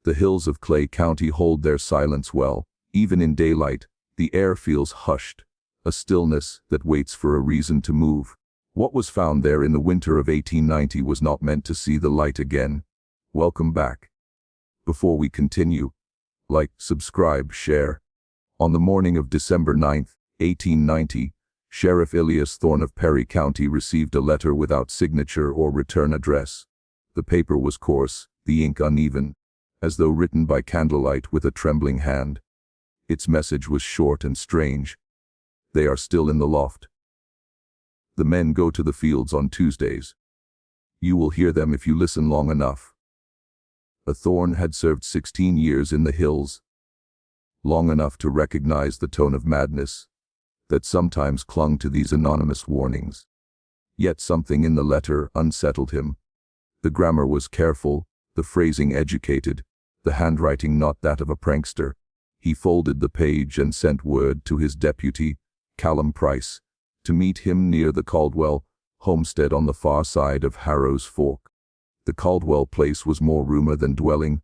The hills of Clay County hold their silence well. Even in daylight, the air feels hushed, a stillness that waits for a reason to move. What was found there in the winter of 1890 was not meant to see the light again. Welcome back. Before we continue, like, subscribe, share. On the morning of December 9, 1890, Sheriff Elias Thorne of Perry County received a letter without signature or return address. The paper was coarse, the ink uneven, as though written by candlelight with a trembling hand. Its message was short and strange. They are still in the loft. The men go to the fields on Tuesdays. You will hear them if you listen long enough. Thorne had served 16 years in the hills, long enough to recognize the tone of madness that sometimes clung to these anonymous warnings. Yet something in the letter unsettled him. The grammar was careful, the phrasing educated, the handwriting not that of a prankster. He folded the page and sent word to his deputy, Callum Price, to meet him near the Caldwell homestead on the far side of Harrow's Fork. The Caldwell place was more rumor than dwelling.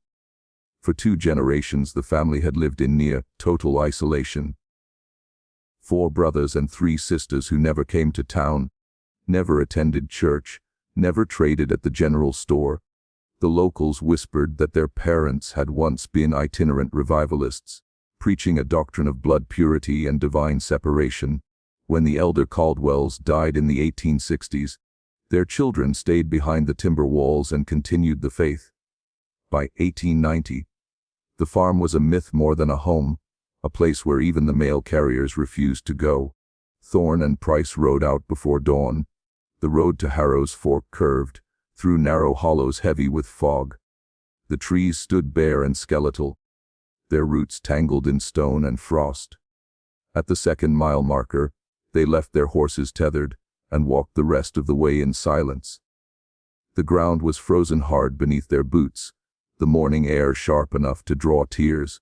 For 2 generations the family had lived in near total isolation. 4 brothers and 3 sisters who never came to town, never attended church, never traded at the general store. The locals whispered that their parents had once been itinerant revivalists, preaching a doctrine of blood purity and divine separation. When the elder Caldwells died in the 1860s, their children stayed behind the timber walls and continued the faith. By 1890, the farm was a myth more than a home, a place where even the mail carriers refused to go. Thorne and Price rode out before dawn. The road to Harrow's Fork curved through narrow hollows heavy with fog. The trees stood bare and skeletal, their roots tangled in stone and frost. At the 2nd-mile marker, they left their horses tethered and walked the rest of the way in silence. The ground was frozen hard beneath their boots, the morning air sharp enough to draw tears.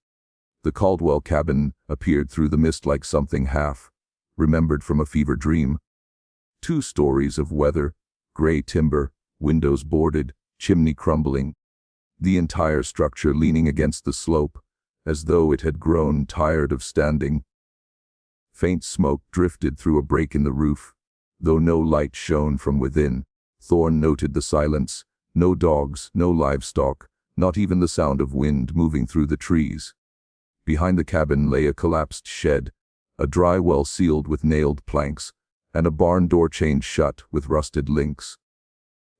The Caldwell cabin appeared through the mist like something half remembered from a fever dream. 2 stories of weather, gray timber, windows boarded, chimney crumbling, the entire structure leaning against the slope, as though it had grown tired of standing. Faint smoke drifted through a break in the roof, though no light shone from within. Thorne noted the silence, no dogs, no livestock, not even the sound of wind moving through the trees. Behind the cabin lay a collapsed shed, a dry well sealed with nailed planks, and a barn door chained shut with rusted links.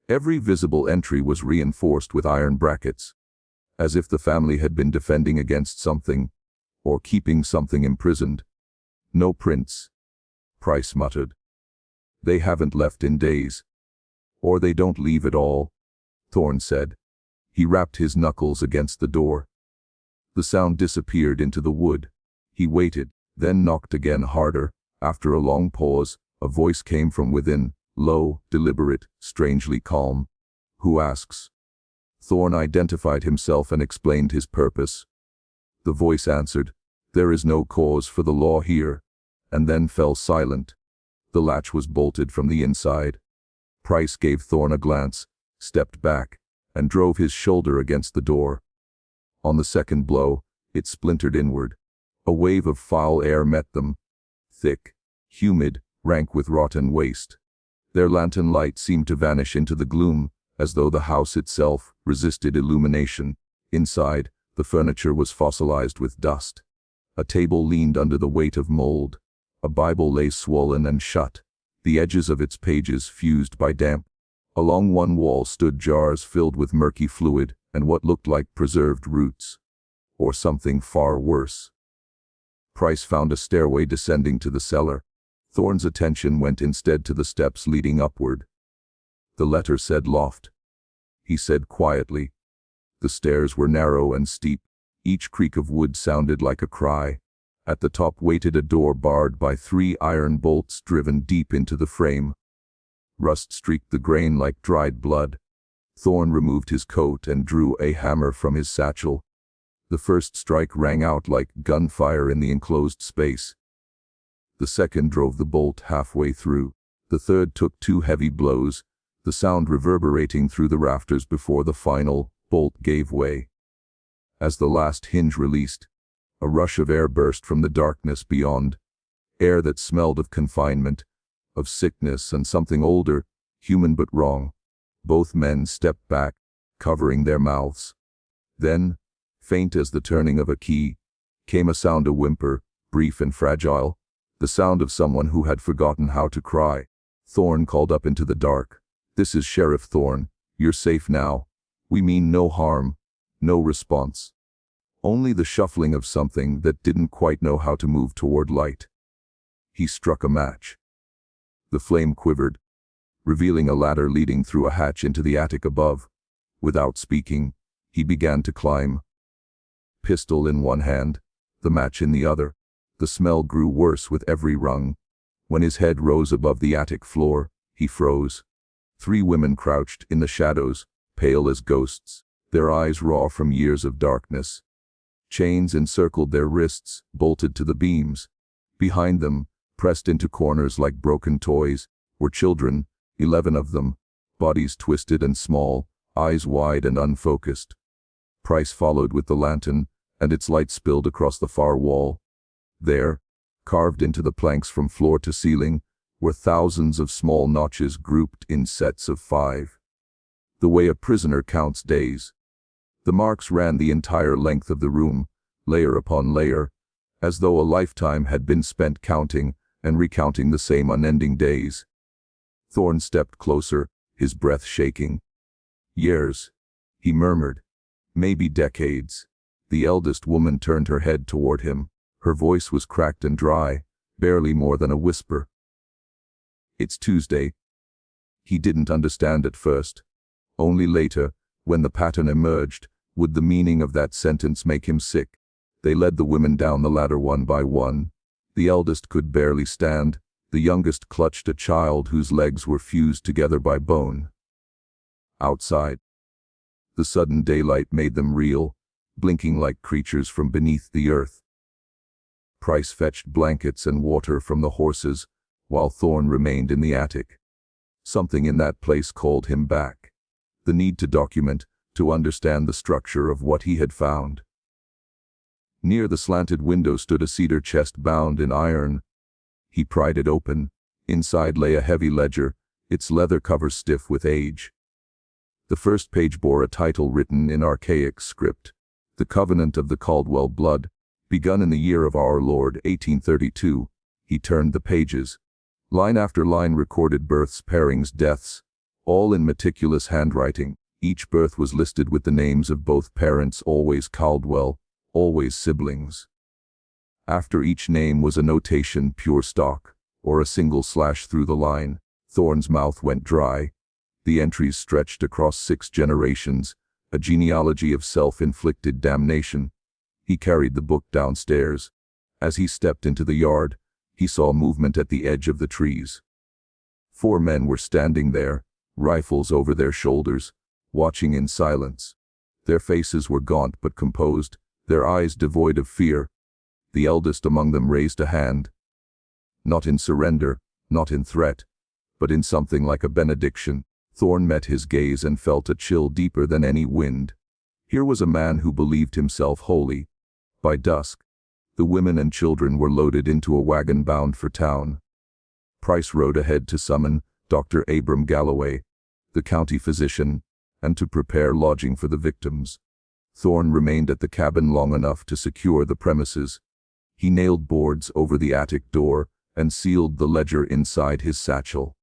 Every visible entry was reinforced with iron brackets, as if the family had been defending against something, or keeping something imprisoned. No prints, Price muttered. They haven't left in days. Or they don't leave at all, Thorne said. He rapped his knuckles against the door. The sound disappeared into the wood. He waited, then knocked again harder. After a long pause, a voice came from within, low, deliberate, strangely calm. Who asks? Thorne identified himself and explained his purpose. The voice answered, There is no cause for the law here, and then fell silent. The latch was bolted from the inside. Price gave Thorne a glance, stepped back, and drove his shoulder against the door. On the second blow, it splintered inward. A wave of foul air met them, thick, humid, rank with rotten waste. Their lantern light seemed to vanish into the gloom, as though the house itself resisted illumination. Inside, the furniture was fossilized with dust. A table leaned under the weight of mold. A Bible lay swollen and shut, the edges of its pages fused by damp. Along one wall stood jars filled with murky fluid and what looked like preserved roots. Or something far worse. Price found a stairway descending to the cellar. Thorne's attention went instead to the steps leading upward. The letter said loft. He said quietly. The stairs were narrow and steep. Each creak of wood sounded like a cry. At the top waited a door barred by 3 iron bolts driven deep into the frame. Rust streaked the grain like dried blood. Thorne removed his coat and drew a hammer from his satchel. The first strike rang out like gunfire in the enclosed space. The second drove the bolt halfway through. The third took 2 heavy blows, the sound reverberating through the rafters before the final bolt gave way. As the last hinge released, a rush of air burst from the darkness beyond, air that smelled of confinement, of sickness and something older, human but wrong. Both men stepped back, covering their mouths. Then, faint as the turning of a key, came a sound, a whimper, brief and fragile, the sound of someone who had forgotten how to cry. Thorne called up into the dark. "This is Sheriff Thorne. You're safe now. We mean no harm." No response. Only the shuffling of something that didn't quite know how to move toward light. He struck a match. The flame quivered, revealing a ladder leading through a hatch into the attic above. Without speaking, he began to climb. Pistol in one hand, the match in the other. The smell grew worse with every rung. When his head rose above the attic floor, he froze. 3 women crouched in the shadows, pale as ghosts, their eyes raw from years of darkness. Chains encircled their wrists, bolted to the beams. Behind them, pressed into corners like broken toys, were children, 11 of them, bodies twisted and small, eyes wide and unfocused. Price followed with the lantern, and its light spilled across the far wall. There, carved into the planks from floor to ceiling, were thousands of small notches grouped in sets of 5. The way a prisoner counts days. The marks ran the entire length of the room, layer upon layer, as though a lifetime had been spent counting and recounting the same unending days. Thorne stepped closer, his breath shaking. "Years," he murmured. "Maybe decades." The eldest woman turned her head toward him. Her voice was cracked and dry, barely more than a whisper. "It's Tuesday." He didn't understand at first. Only later, when the pattern emerged, would the meaning of that sentence make him sick. They led the women down the ladder one by one. The eldest could barely stand. The youngest clutched a child whose legs were fused together by bone. Outside, the sudden daylight made them reel, blinking like creatures from beneath the earth. Price fetched blankets and water from the horses, while Thorne remained in the attic. Something in that place called him back. The need to document, to understand the structure of what he had found. Near the slanted window stood a cedar chest bound in iron. He pried it open. Inside lay a heavy ledger, its leather cover stiff with age. The first page bore a title written in archaic script, "The Covenant of the Caldwell Blood, begun in the year of our Lord 1832. He turned the pages. Line after line recorded births, pairings, deaths, all in meticulous handwriting. Each birth was listed with the names of both parents, always Caldwell, always siblings. After each name was a notation, pure stock, or a single slash through the line. Thorne's mouth went dry. The entries stretched across 6 generations, a genealogy of self-inflicted damnation. He carried the book downstairs. As he stepped into the yard, he saw movement at the edge of the trees. 4 men were standing there, rifles over their shoulders, watching in silence. Their faces were gaunt but composed, their eyes devoid of fear. The eldest among them raised a hand. Not in surrender, not in threat, but in something like a benediction. Thorne met his gaze and felt a chill deeper than any wind. Here was a man who believed himself holy. By dusk, the women and children were loaded into a wagon bound for town. Price rode ahead to summon Dr. Abram Galloway, the county physician, and to prepare lodging for the victims. Thorne remained at the cabin long enough to secure the premises. He nailed boards over the attic door and sealed the ledger inside his satchel.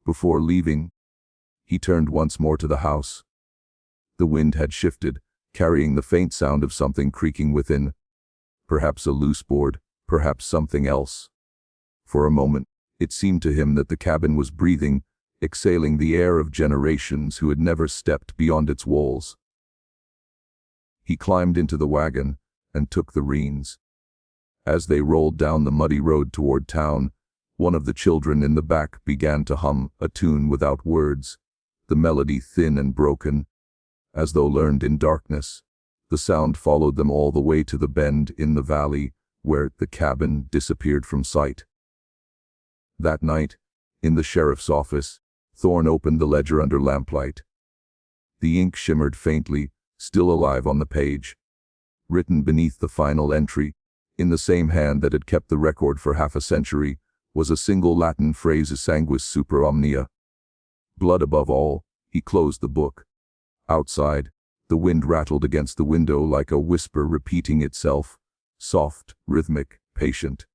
Before leaving, he turned once more to the house. The wind had shifted, carrying the faint sound of something creaking within. Perhaps a loose board, perhaps something else. For a moment, it seemed to him that the cabin was breathing, exhaling the air of generations who had never stepped beyond its walls. He climbed into the wagon and took the reins. As they rolled down the muddy road toward town, one of the children in the back began to hum a tune without words, the melody thin and broken, as though learned in darkness. The sound followed them all the way to the bend in the valley, where the cabin disappeared from sight. That night, in the sheriff's office, Thorne opened the ledger under lamplight. The ink shimmered faintly, still alive on the page. Written beneath the final entry, in the same hand that had kept the record for half a century, was a single Latin phrase, sanguis super omnia. Blood above all. He closed the book. Outside, the wind rattled against the window like a whisper repeating itself, soft, rhythmic, patient.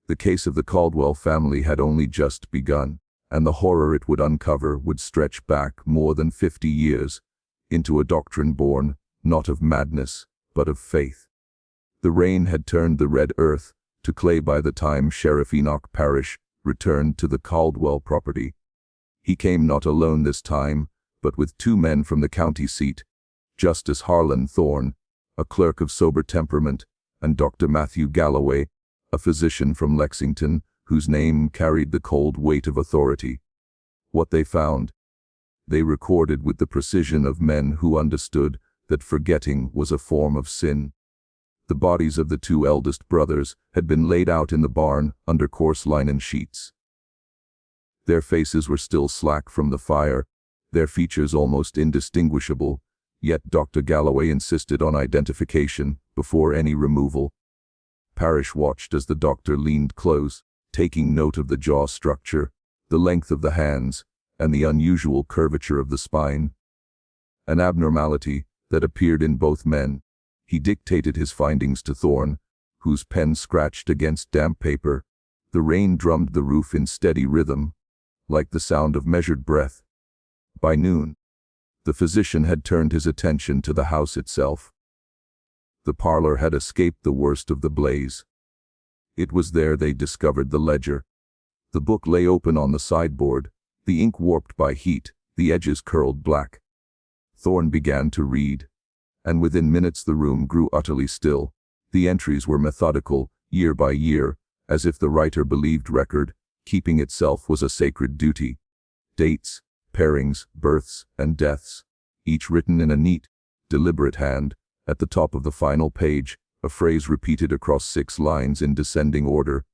The case of the Caldwell family had only just begun, and the horror it would uncover would stretch back more than 50 years, into a doctrine born, not of madness, but of faith. The rain had turned the red earth to clay by the time Sheriff Enoch Parrish returned to the Caldwell property. He came not alone this time, but with 2 men from the county seat, Justice Harlan Thorne, a clerk of sober temperament, and Dr. Matthew Galloway, a physician from Lexington, whose name carried the cold weight of authority. What they found, they recorded with the precision of men who understood that forgetting was a form of sin. The bodies of the 2 eldest brothers had been laid out in the barn under coarse linen sheets. Their faces were still slack from the fire, their features almost indistinguishable, yet Dr. Galloway insisted on identification before any removal. Parrish watched as the doctor leaned close, taking note of the jaw structure, the length of the hands, and the unusual curvature of the spine. An abnormality that appeared in both men. He dictated his findings to Thorne, whose pen scratched against damp paper. The rain drummed the roof in steady rhythm, like the sound of measured breath. By noon, the physician had turned his attention to the house itself. The parlor had escaped the worst of the blaze. It was there they discovered the ledger. The book lay open on the sideboard, the ink warped by heat, the edges curled black. Thorne began to read, and within minutes the room grew utterly still. The entries were methodical, year by year, as if the writer believed record keeping itself was a sacred duty. Dates, pairings, births, and deaths, each written in a neat, deliberate hand. At the top of the final page, a phrase repeated across 6 lines in descending order.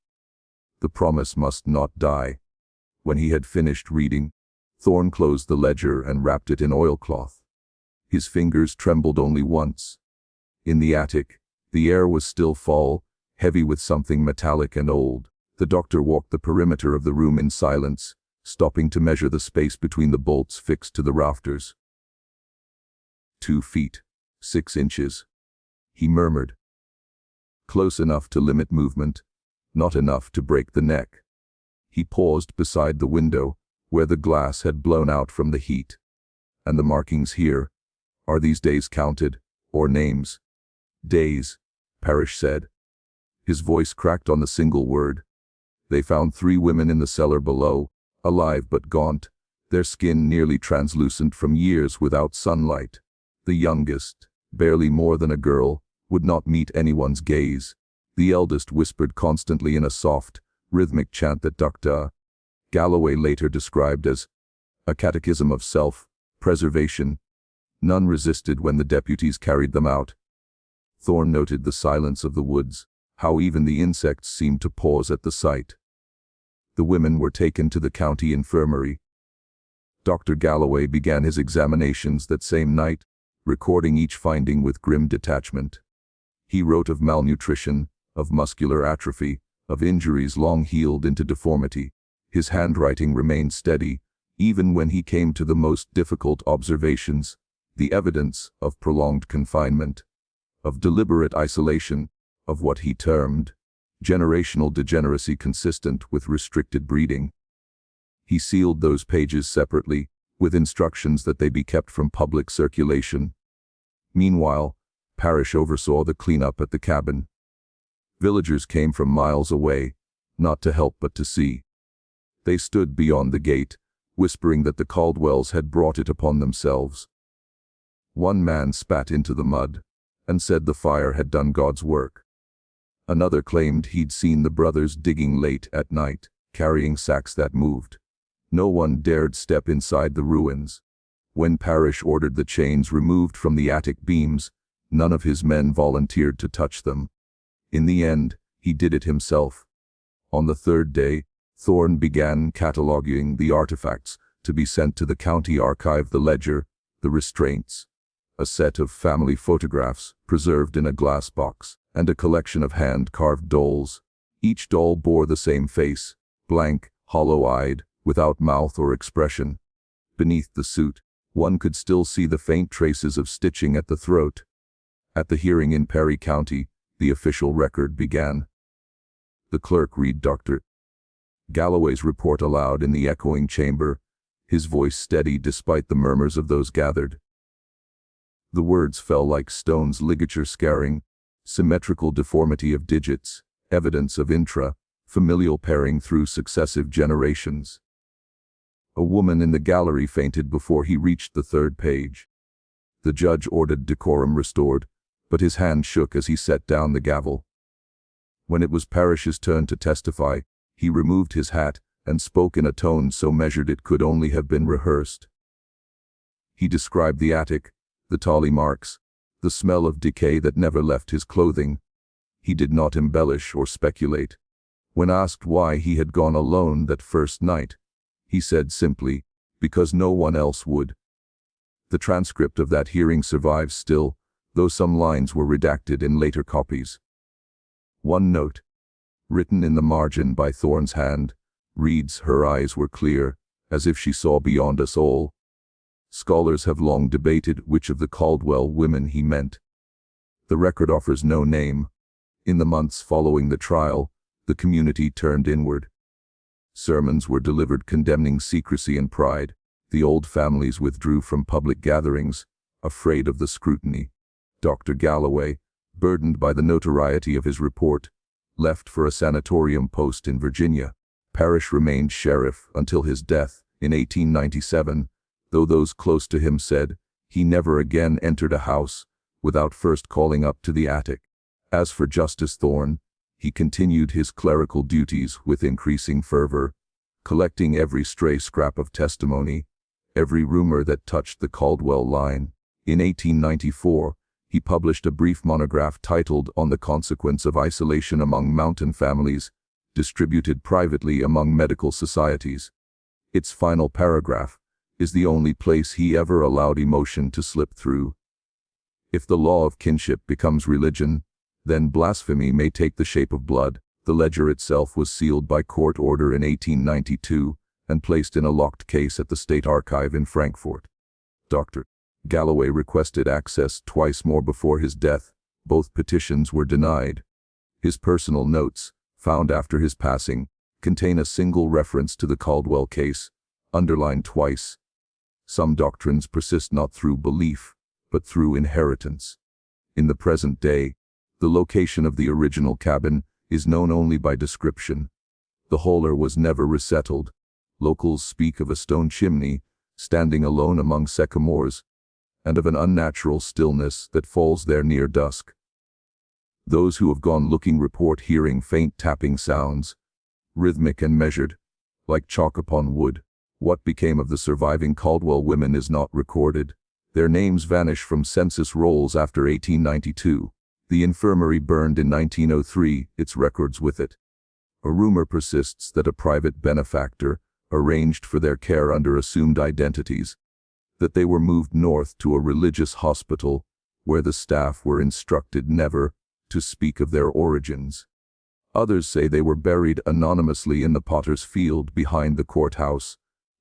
The promise must not die. When he had finished reading, Thorne closed the ledger and wrapped it in oilcloth. His fingers trembled only once. In the attic, the air was still foul, heavy with something metallic and old. The doctor walked the perimeter of the room in silence, stopping to measure the space between the bolts fixed to the rafters. 2 feet, 6 inches, he murmured. Close enough to limit movement, not enough to break the neck. He paused beside the window, where the glass had blown out from the heat. And the markings here, are these days counted, or names? Days, Parrish said. His voice cracked on the single word. They found 3 women in the cellar below, alive but gaunt, their skin nearly translucent from years without sunlight. The youngest, barely more than a girl, would not meet anyone's gaze. The eldest whispered constantly in a soft, rhythmic chant that Dr. Galloway later described as a catechism of self-preservation. None resisted when the deputies carried them out. Thorne noted the silence of the woods, how even the insects seemed to pause at the sight. The women were taken to the county infirmary. Dr. Galloway began his examinations that same night, recording each finding with grim detachment. He wrote of malnutrition, of muscular atrophy, of injuries long healed into deformity. His handwriting remained steady, even when he came to the most difficult observations, the evidence of prolonged confinement, of deliberate isolation, of what he termed generational degeneracy consistent with restricted breeding. He sealed those pages separately, with instructions that they be kept from public circulation. Meanwhile, Parrish oversaw the cleanup at the cabin. Villagers came from miles away, not to help but to see. They stood beyond the gate, whispering that the Caldwells had brought it upon themselves. One man spat into the mud, and said the fire had done God's work. Another claimed he'd seen the brothers digging late at night, carrying sacks that moved. No one dared step inside the ruins. When Parrish ordered the chains removed from the attic beams, none of his men volunteered to touch them. In the end, he did it himself. On the 3rd day, Thorne began cataloging the artifacts to be sent to the county archive: the ledger, the restraints, a set of family photographs preserved in a glass box, and a collection of hand-carved dolls. Each doll bore the same face, blank, hollow-eyed, without mouth or expression. Beneath the suit, one could still see the faint traces of stitching at the throat. At the hearing in Perry County, the official record began. The clerk read Dr. Galloway's report aloud in the echoing chamber, his voice steady despite the murmurs of those gathered. The words fell like stones, ligature scarring, symmetrical deformity of digits, evidence of intra-familial pairing through successive generations. A woman in the gallery fainted before he reached the third page. The judge ordered decorum restored, but his hand shook as he set down the gavel. When it was Parrish's turn to testify, he removed his hat and spoke in a tone so measured it could only have been rehearsed. He described the attic, the tally marks, the smell of decay that never left his clothing. He did not embellish or speculate. When asked why he had gone alone that first night, he said simply, because no one else would. The transcript of that hearing survives still, though some lines were redacted in later copies. One note, written in the margin by Thorne's hand, reads, "Her eyes were clear, as if she saw beyond us all." Scholars have long debated which of the Caldwell women he meant. The record offers no name. In the months following the trial, the community turned inward. Sermons were delivered condemning secrecy and pride. The old families withdrew from public gatherings, afraid of the scrutiny. Dr. Galloway, burdened by the notoriety of his report, left for a sanatorium post in Virginia. Parrish remained sheriff until his death in 1897, though those close to him said he never again entered a house without first calling up to the attic. As for Justice Thorne, he continued his clerical duties with increasing fervor, collecting every stray scrap of testimony, every rumor that touched the Caldwell line. In 1894, he published a brief monograph titled On the Consequence of Isolation Among Mountain Families, distributed privately among medical societies. Its final paragraph is the only place he ever allowed emotion to slip through. If the law of kinship becomes religion, then blasphemy may take the shape of blood. The ledger itself was sealed by court order in 1892 and placed in a locked case at the State Archive in Frankfort. Dr. Galloway requested access twice more before his death. Both petitions were denied. His personal notes, found after his passing, contain a single reference to the Caldwell case, underlined twice. Some doctrines persist not through belief, but through inheritance. In the present day, the location of the original cabin is known only by description. The holler was never resettled. Locals speak of a stone chimney, standing alone among sycamores, and of an unnatural stillness that falls there near dusk. Those who have gone looking report hearing faint tapping sounds, rhythmic and measured, like chalk upon wood. What became of the surviving Caldwell women is not recorded. Their names vanish from census rolls after 1892. The infirmary burned in 1903, its records with it. A rumor persists that a private benefactor arranged for their care under assumed identities, that they were moved north to a religious hospital where the staff were instructed never to speak of their origins. Others say they were buried anonymously in the potter's field behind the courthouse,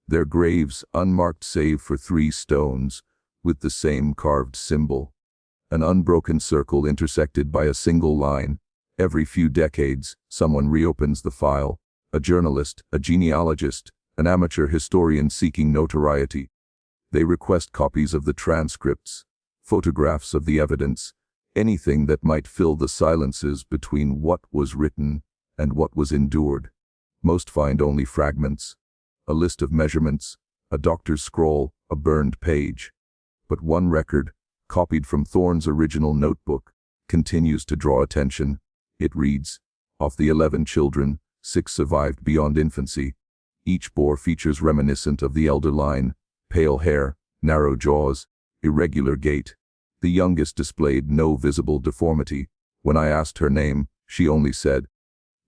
their graves unmarked save for 3 stones with the same carved symbol, an unbroken circle intersected by a single line. Every few decades, someone reopens the file, a journalist, a genealogist, an amateur historian seeking notoriety. They request copies of the transcripts, photographs of the evidence, anything that might fill the silences between what was written and what was endured. Most find only fragments, a list of measurements, a doctor's scroll, a burned page. But one record, copied from Thorne's original notebook, continues to draw attention. It reads, "Of the 11 children, 6 survived beyond infancy. Each bore features reminiscent of the elder line, pale hair, narrow jaws, irregular gait. The youngest displayed no visible deformity. When I asked her name, she only said,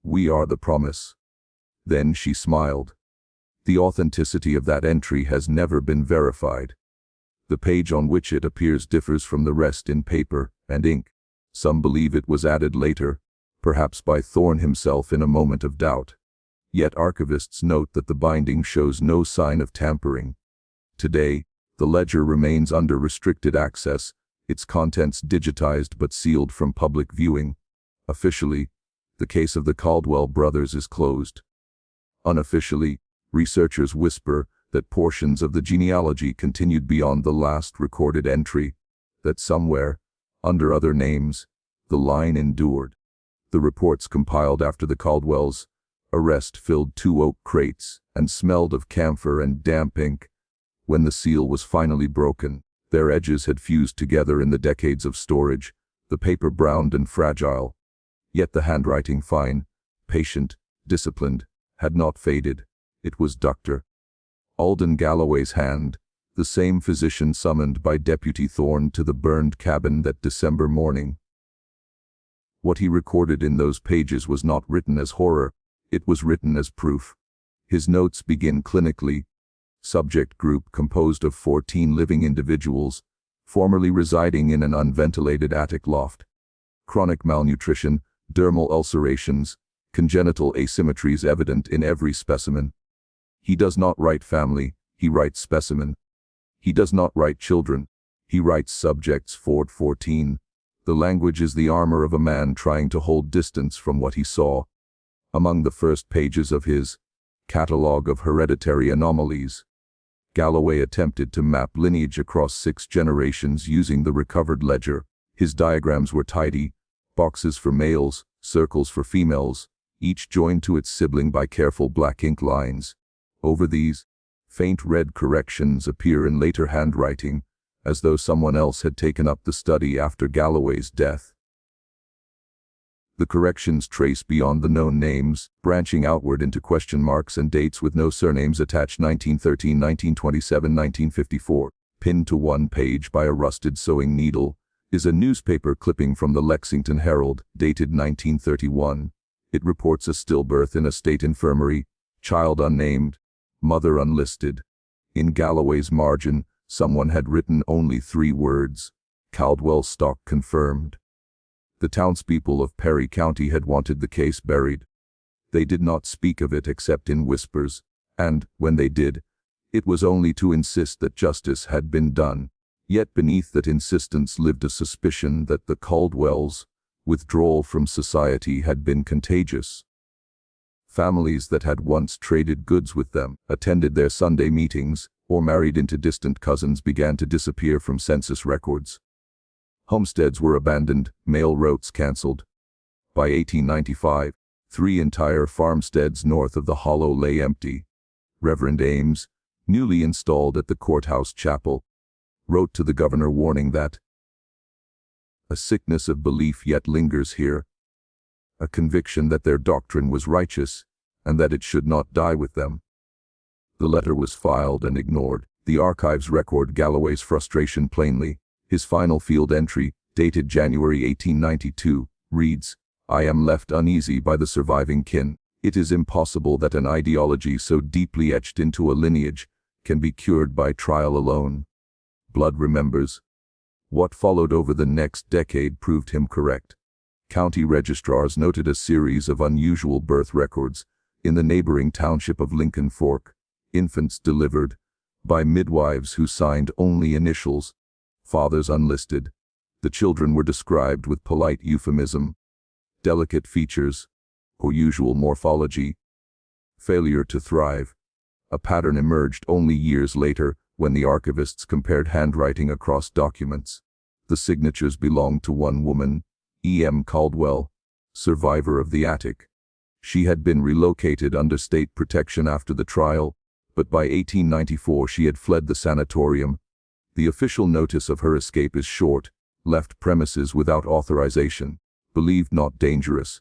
'We are the promise.' Then she smiled." The authenticity of that entry has never been verified. The page on which it appears differs from the rest in paper and ink. Some believe it was added later, perhaps by Thorne himself in a moment of doubt. Yet archivists note that the binding shows no sign of tampering. Today, the ledger remains under restricted access, its contents digitized but sealed from public viewing. Officially, the case of the Caldwell brothers is closed. Unofficially, researchers whisper that portions of the genealogy continued beyond the last recorded entry, that somewhere, under other names, the line endured. The reports compiled after the Caldwells' arrest filled 2 oak crates and smelled of camphor and damp ink. When the seal was finally broken, their edges had fused together in the decades of storage, the paper browned and fragile. Yet the handwriting, fine, patient, disciplined, had not faded. It was Dr. Alden Galloway's hand, the same physician summoned by Deputy Thorne to the burned cabin that December morning. What he recorded in those pages was not written as horror, it was written as proof. His notes begin clinically. Subject group composed of 14 living individuals, formerly residing in an unventilated attic loft. Chronic malnutrition, dermal ulcerations, congenital asymmetries evident in every specimen. He does not write family, he writes specimen. He does not write children, he writes subjects. Ford 14. The language is the armor of a man trying to hold distance from what he saw. Among the first pages of his Catalogue of Hereditary Anomalies, Galloway attempted to map lineage across 6 generations using the recovered ledger. His diagrams were tidy, boxes for males, circles for females, each joined to its sibling by careful black ink lines. Over these, faint red corrections appear in later handwriting, as though someone else had taken up the study after Galloway's death. The corrections trace beyond the known names, branching outward into question marks and dates with no surnames attached. 1913, 1927, 1954. Pinned to one page by a rusted sewing needle is a newspaper clipping from the Lexington Herald, dated 1931. It reports a stillbirth in a state infirmary, child unnamed, mother unlisted. In Galloway's margin, someone had written only 3 words: Caldwell stock confirmed. The townspeople of Perry County had wanted the case buried. They did not speak of it except in whispers, and, when they did, it was only to insist that justice had been done. Yet beneath that insistence lived a suspicion that the Caldwells' withdrawal from society had been contagious. Families that had once traded goods with them, attended their Sunday meetings, or married into distant cousins began to disappear from census records. Homesteads were abandoned, mail routes cancelled. By 1895, 3 entire farmsteads north of the hollow lay empty. Reverend Ames, newly installed at the courthouse chapel, wrote to the governor warning that a sickness of belief yet lingers here, a conviction that their doctrine was righteous, and that it should not die with them. The letter was filed and ignored. The archives record Galloway's frustration plainly. His final field entry, dated January 1892, reads, "I am left uneasy by the surviving kin. It is impossible that an ideology so deeply etched into a lineage can be cured by trial alone." Blood remembers. What followed over the next decade proved him correct. County registrars noted a series of unusual birth records in the neighboring township of Lincoln Fork. Infants delivered by midwives who signed only initials, fathers unlisted. The children were described with polite euphemism. Delicate features, unusual morphology, failure to thrive. A pattern emerged only years later when the archivists compared handwriting across documents. The signatures belonged to one woman, E.M. Caldwell, survivor of the attic. She had been relocated under state protection after the trial, but by 1894 she had fled the sanatorium. The official notice of her escape is short: left premises without authorization, believed not dangerous.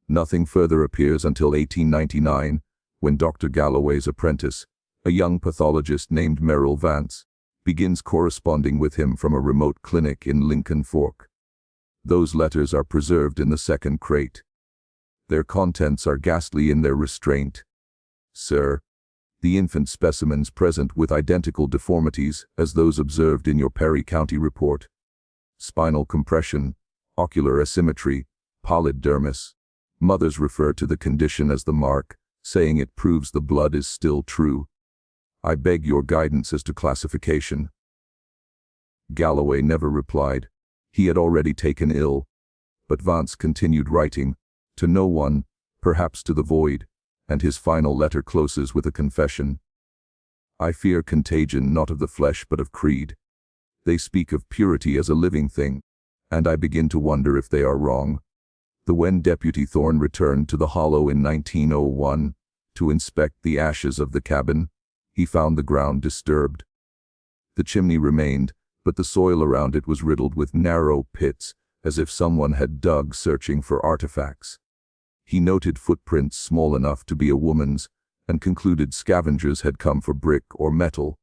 Nothing further appears until 1899, when Dr. Galloway's apprentice, a young pathologist named Merrill Vance, begins corresponding with him from a remote clinic in Lincoln Fork. Those letters are preserved in the second crate. Their contents are ghastly in their restraint. "Sir, the infant specimens present with identical deformities as those observed in your Perry County report. Spinal compression, ocular asymmetry, pallid dermis. Mothers refer to the condition as the mark, saying it proves the blood is still true. I beg your guidance as to classification. Galloway never replied. He had already taken ill. But Vance continued writing, to no one, perhaps to the void, and his final letter closes with a confession. I fear contagion not of the flesh but of creed. They speak of purity as a living thing, and I begin to wonder if they are wrong. When Deputy Thorne returned to the hollow in 1901 to inspect the ashes of the cabin, he found the ground disturbed. The chimney remained, but the soil around it was riddled with narrow pits, as if someone had dug searching for artifacts. He noted footprints small enough to be a woman's, and concluded scavengers had come for brick or metal.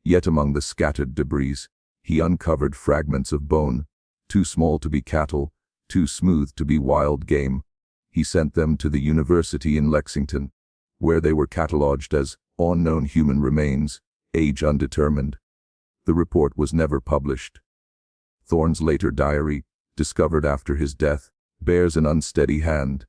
Yet among the scattered debris, he uncovered fragments of bone, too small to be cattle, too smooth to be wild game. He sent them to the university in Lexington, where they were catalogued as unknown human remains, age undetermined. The report was never published. Thorne's later diary, discovered after his death, bears an unsteady hand.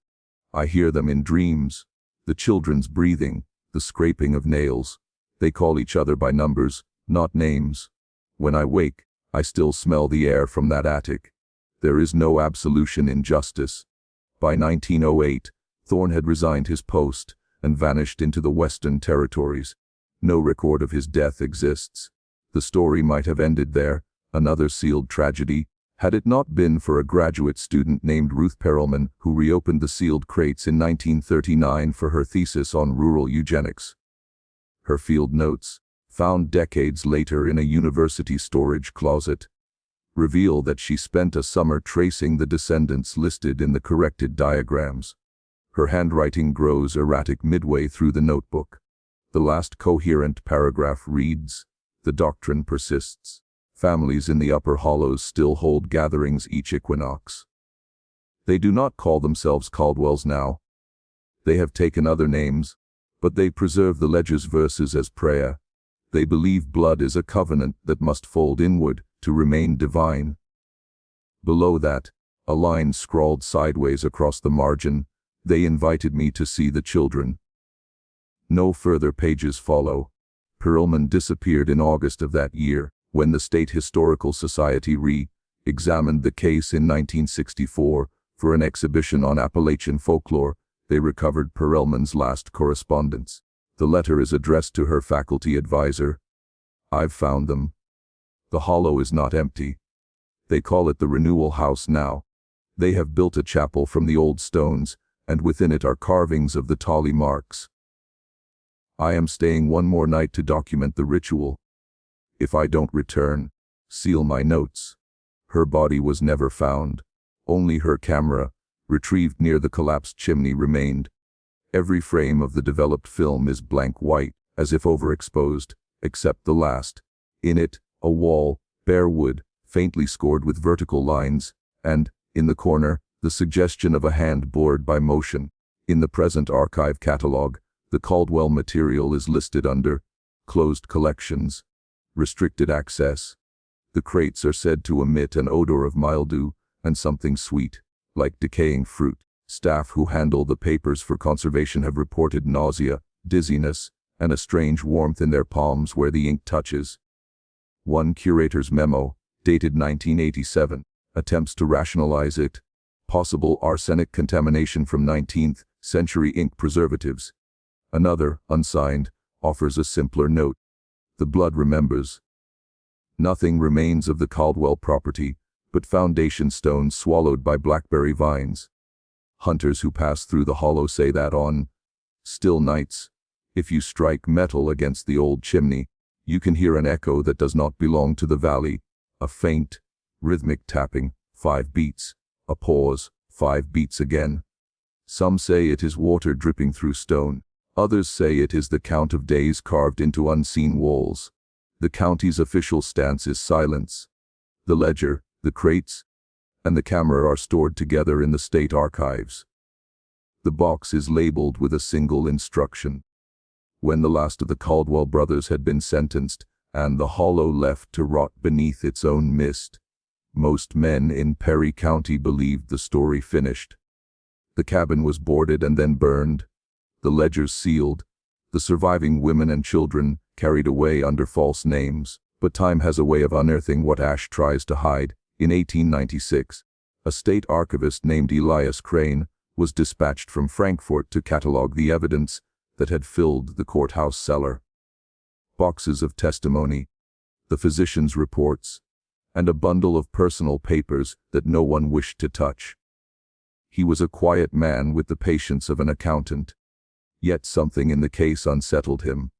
I hear them in dreams, the children's breathing, the scraping of nails. They call each other by numbers, not names. When I wake, I still smell the air from that attic. There is no absolution in justice. By 1908, Thorne had resigned his post and vanished into the Western Territories. No record of his death exists. The story might have ended there, another sealed tragedy, had it not been for a graduate student named Ruth Perelman who reopened the sealed crates in 1939 for her thesis on rural eugenics. Her field notes, found decades later in a university storage closet, reveal that she spent a summer tracing the descendants listed in the corrected diagrams. Her handwriting grows erratic midway through the notebook. The last coherent paragraph reads, "The doctrine persists. Families in the upper hollows still hold gatherings each equinox. They do not call themselves Caldwells now. They have taken other names, but they preserve the ledger's verses as prayer. They believe blood is a covenant that must fold inward to remain divine." Below that, a line scrawled sideways across the margin, "They invited me to see the children." No further pages follow. Perelman disappeared in August of that year. When the State Historical Society re-examined the case in 1964 for an exhibition on Appalachian folklore, they recovered Perelman's last correspondence. The letter is addressed to her faculty advisor. "I've found them. The hollow is not empty. They call it the Renewal House now. They have built a chapel from the old stones, and within it are carvings of the Tali marks. I am staying one more night to document the ritual. If I don't return, seal my notes." Her body was never found. Only her camera, retrieved near the collapsed chimney, remained. Every frame of the developed film is blank white, as if overexposed, except the last. In it, a wall, bare wood, faintly scored with vertical lines, and, in the corner, the suggestion of a hand blurred by motion. In the present archive catalog, the Caldwell material is listed under closed collections, restricted access. The crates are said to emit an odor of mildew and something sweet, like decaying fruit. Staff who handle the papers for conservation have reported nausea, dizziness, and a strange warmth in their palms where the ink touches. One curator's memo, dated 1987, attempts to rationalize it. Possible arsenic contamination from 19th century ink preservatives. Another, unsigned, offers a simpler note. The blood remembers. Nothing remains of the Caldwell property, but foundation stones swallowed by blackberry vines. Hunters who pass through the hollow say that on still nights, if you strike metal against the old chimney, you can hear an echo that does not belong to the valley. A faint, rhythmic tapping, 5 beats, a pause, 5 beats again. Some say it is water dripping through stone. Others say it is the count of days carved into unseen walls. The county's official stance is silence. The ledger, the crates, and the camera are stored together in the state archives. The box is labeled with a single instruction. when the last of the Caldwell brothers had been sentenced, and the hollow left to rot beneath its own mist. Most men in Perry County believed the story finished. The cabin was boarded and then burned, the ledgers sealed, the surviving women and children carried away under false names. But time has a way of unearthing what ash tries to hide. In 1896, a state archivist named Elias Crane was dispatched from Frankfort to catalog the evidence that had filled the courthouse cellar. Boxes of testimony, the physician's reports, and a bundle of personal papers that no one wished to touch. He was a quiet man with the patience of an accountant. Yet something in the case unsettled him.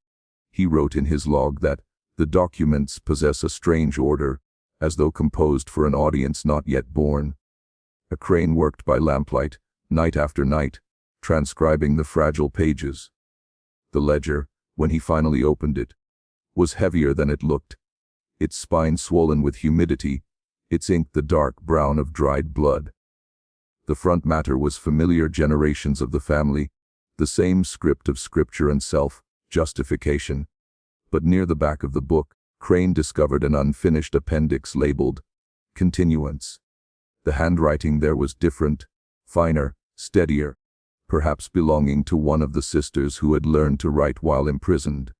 He wrote in his log that the documents possess a strange order, as though composed for an audience not yet born. A Crane worked by lamplight, night after night, transcribing the fragile pages. The ledger, when he finally opened it, was heavier than it looked, its spine swollen with humidity, its ink the dark brown of dried blood. The front matter was familiar generations of the family, the same script of scripture and self-justification. But near the back of the book, Crane discovered an unfinished appendix labeled Continuance. The handwriting there was different, finer, steadier, perhaps belonging to one of the sisters who had learned to write while imprisoned.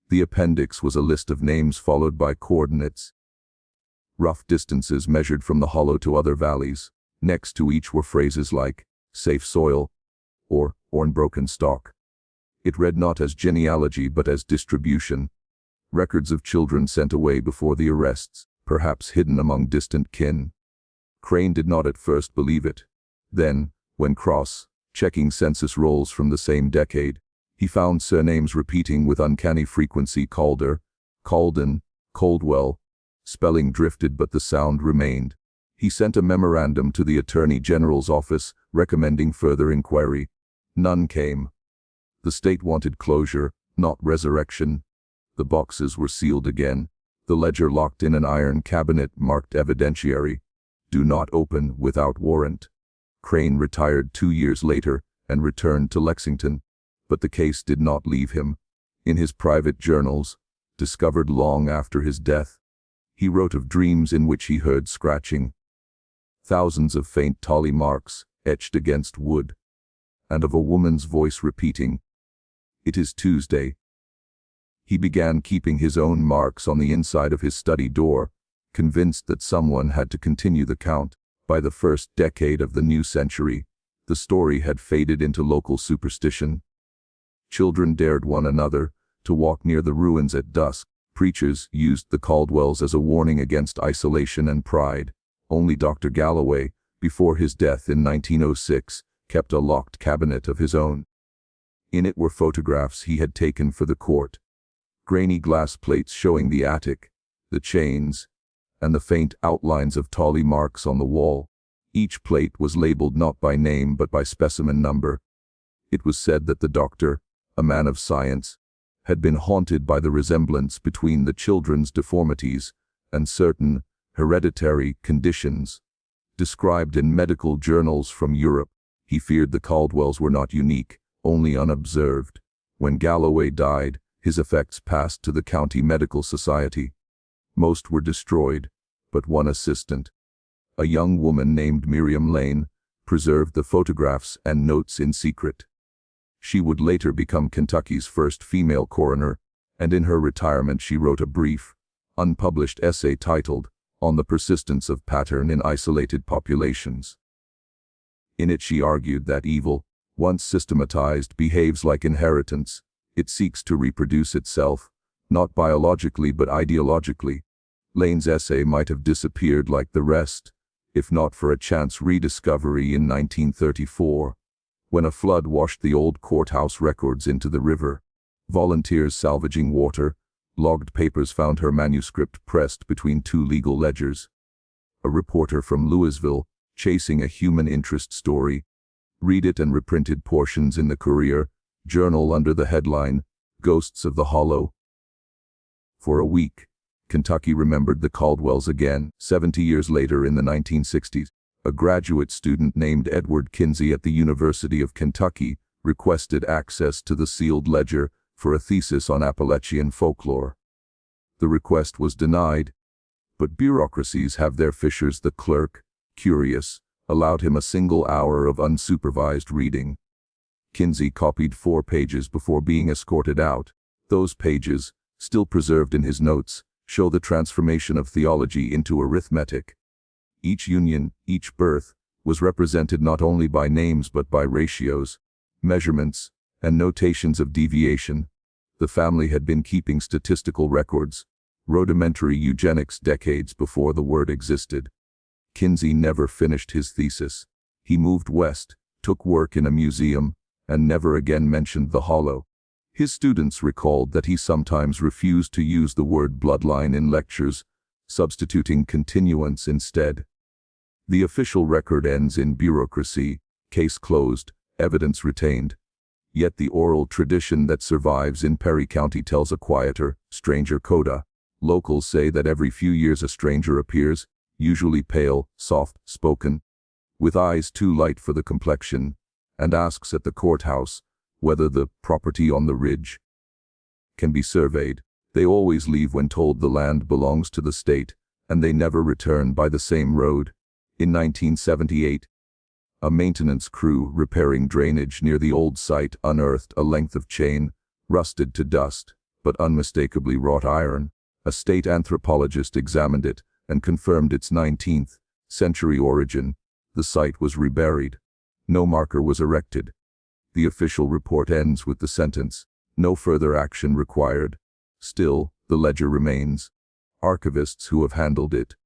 The appendix was a list of names followed by coordinates. Rough distances measured from the hollow to other valleys. Next to each were phrases like, safe soil, or unbroken stock. It read not as genealogy but as distribution. Records of children sent away before the arrests, perhaps hidden among distant kin. Crane did not at first believe it. Then, when cross-checking census rolls from the same decade, he found surnames repeating with uncanny frequency: Calder, Calden, Coldwell. Spelling drifted but the sound remained. He sent a memorandum to the Attorney General's office recommending further inquiry. None came. The state wanted closure, not resurrection. The boxes were sealed again, the ledger locked in an iron cabinet marked evidentiary. Do not open without warrant. Crane retired 2 years later and returned to Lexington, but the case did not leave him. In his private journals, discovered long after his death, he wrote of dreams in which he heard scratching, thousands of faint tally marks etched against wood, and of a woman's voice repeating, "It is Tuesday." He began keeping his own marks on the inside of his study door, convinced that someone had to continue the count. By the first decade of the new century, the story had faded into local superstition. Children dared one another to walk near the ruins at dusk. Preachers used the Caldwells as a warning against isolation and pride. Only Dr. Galloway, before his death in 1906, kept a locked cabinet of his own. In it were photographs he had taken for the court. Grainy glass plates showing the attic, the chains, and the faint outlines of tally marks on the wall. Each plate was labeled not by name but by specimen number. It was said that the doctor, a man of science, had been haunted by the resemblance between the children's deformities and certain hereditary conditions described in medical journals from Europe. He feared the Caldwells were not unique, only unobserved. When Galloway died, his effects passed to the County Medical Society. Most were destroyed, but one assistant, a young woman named Miriam Lane, preserved the photographs and notes in secret. She would later become Kentucky's first female coroner, and in her retirement she wrote a brief, unpublished essay titled, On the Persistence of Pattern in Isolated Populations. In it she argued that evil, once systematized, behaves like inheritance. It seeks to reproduce itself, not biologically but ideologically. Lane's essay might have disappeared like the rest, if not for a chance rediscovery in 1934, when a flood washed the old courthouse records into the river. Volunteers salvaging water, logged papers found her manuscript pressed between two legal ledgers. A reporter from Louisville, chasing a human interest story, read it and reprinted portions in the Courier Journal under the headline, Ghosts of the Hollow. For a week, Kentucky remembered the Caldwells again. 70 years later, in the 1960s, a graduate student named Edward Kinsey at the University of Kentucky requested access to the sealed ledger for a thesis on Appalachian folklore. The request was denied, but bureaucracies have their fissures. The clerk, curious, allowed him a single hour of unsupervised reading. Kinsey copied 4 pages before being escorted out. Those pages, still preserved in his notes, show the transformation of theology into arithmetic. Each union, each birth, was represented not only by names but by ratios, measurements, and notations of deviation. The family had been keeping statistical records, rudimentary eugenics decades before the word existed. Kinsey never finished his thesis. He moved west, took work in a museum, and never again mentioned the hollow. His students recalled that he sometimes refused to use the word bloodline in lectures, substituting continuance instead. The official record ends in bureaucracy, case closed, evidence retained. Yet the oral tradition that survives in Perry County tells a quieter, stranger coda. Locals say that every few years a stranger appears, usually pale, soft-spoken, with eyes too light for the complexion, and asks at the courthouse whether the property on the ridge can be surveyed. They always leave when told the land belongs to the state, and they never return by the same road. In 1978, a maintenance crew repairing drainage near the old site unearthed a length of chain, rusted to dust, but unmistakably wrought iron. A state anthropologist examined it and confirmed its 19th century origin. The site was reburied. No marker was erected. The official report ends with the sentence, "No further action required." Still, the ledger remains. Archivists who have handled it,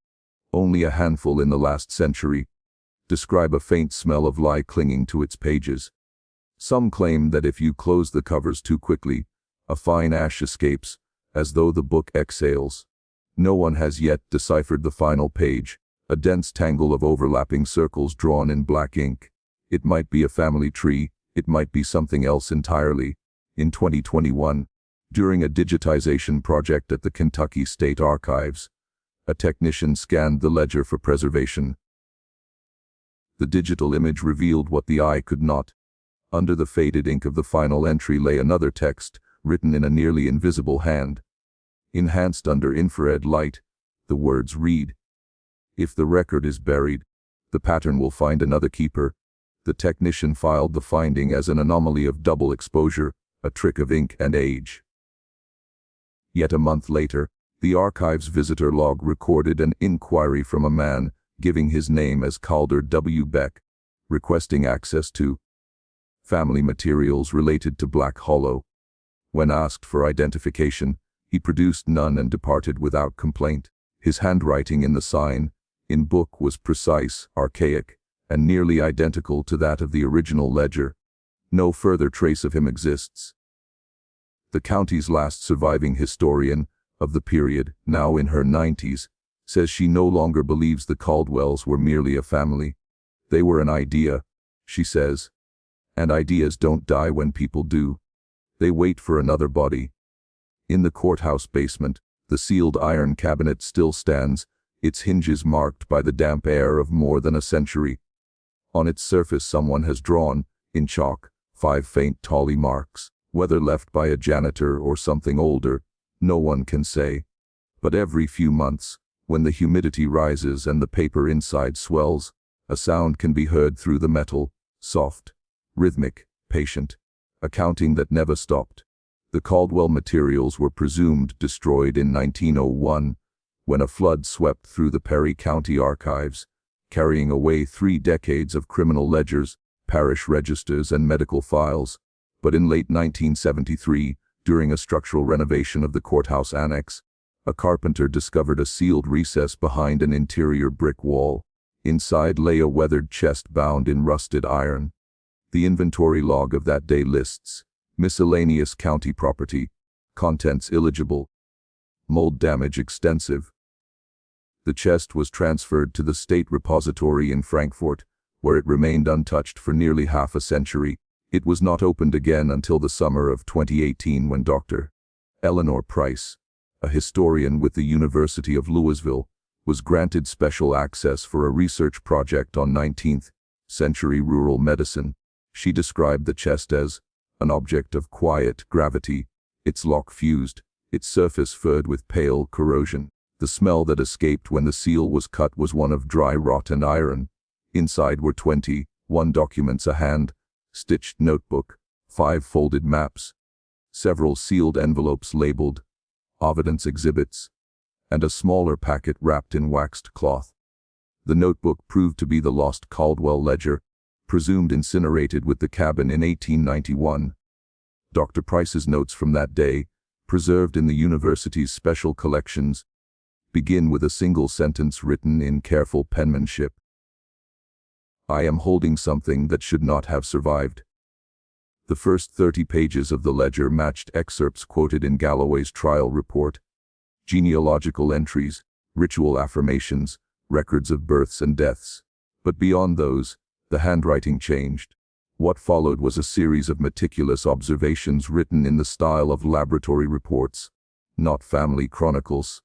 only a handful in the last century, describe a faint smell of lye clinging to its pages. Some claim that if you close the covers too quickly, a fine ash escapes, as though the book exhales. No one has yet deciphered the final page, a dense tangle of overlapping circles drawn in black ink. It might be a family tree, it might be something else entirely. In 2021, during a digitization project at the Kentucky State Archives, a technician scanned the ledger for preservation. The digital image revealed what the eye could not. Under the faded ink of the final entry lay another text, written in a nearly invisible hand. Enhanced under infrared light, the words read, "If the record is buried, the pattern will find another keeper." The technician filed the finding as an anomaly of double exposure, a trick of ink and age. Yet a month later, the archive's visitor log recorded an inquiry from a man, giving his name as Calder W. Beck, requesting access to family materials related to Black Hollow. When asked for identification, he produced none and departed without complaint. His handwriting in the sign, in book, was precise, archaic, and nearly identical to that of the original ledger. No further trace of him exists. The county's last surviving historian of the period, now in her 90s, says she no longer believes the Caldwells were merely a family. They were an idea, she says. And ideas don't die when people do. They wait for another body. In the courthouse basement, the sealed iron cabinet still stands, its hinges marked by the damp air of more than a century. On its surface someone has drawn, in chalk, 5 faint tally marks. Whether left by a janitor or something older, no one can say. But every few months, when the humidity rises and the paper inside swells, a sound can be heard through the metal, soft, rhythmic, patient, a counting that never stopped. The Caldwell materials were presumed destroyed in 1901, when a flood swept through the Perry County archives, carrying away 3 decades of criminal ledgers, parish registers, and medical files. But in late 1973, during a structural renovation of the courthouse annex, a carpenter discovered a sealed recess behind an interior brick wall. Inside lay a weathered chest bound in rusted iron. The inventory log of that day lists miscellaneous county property, contents illegible, mold damage extensive. The chest was transferred to the state repository in Frankfort, where it remained untouched for nearly half a century. It was not opened again until the summer of 2018 when Dr. Eleanor Price, a historian with the University of Louisville, was granted special access for a research project on 19th century rural medicine. She described the chest as an object of quiet gravity, its lock fused, its surface furred with pale corrosion. The smell that escaped when the seal was cut was one of dry rot and iron. Inside were 21 documents, a hand-stitched notebook, 5 folded maps, several sealed envelopes labeled evidence exhibits, and a smaller packet wrapped in waxed cloth. The notebook proved to be the lost Caldwell ledger, presumed incinerated with the cabin in 1891. Dr. Price's notes from that day, preserved in the university's special collections, begin with a single sentence written in careful penmanship. "I am holding something that should not have survived." The first 30 pages of the ledger matched excerpts quoted in Galloway's trial report: genealogical entries, ritual affirmations, records of births and deaths. But beyond those, the handwriting changed. What followed was a series of meticulous observations written in the style of laboratory reports, not family chronicles.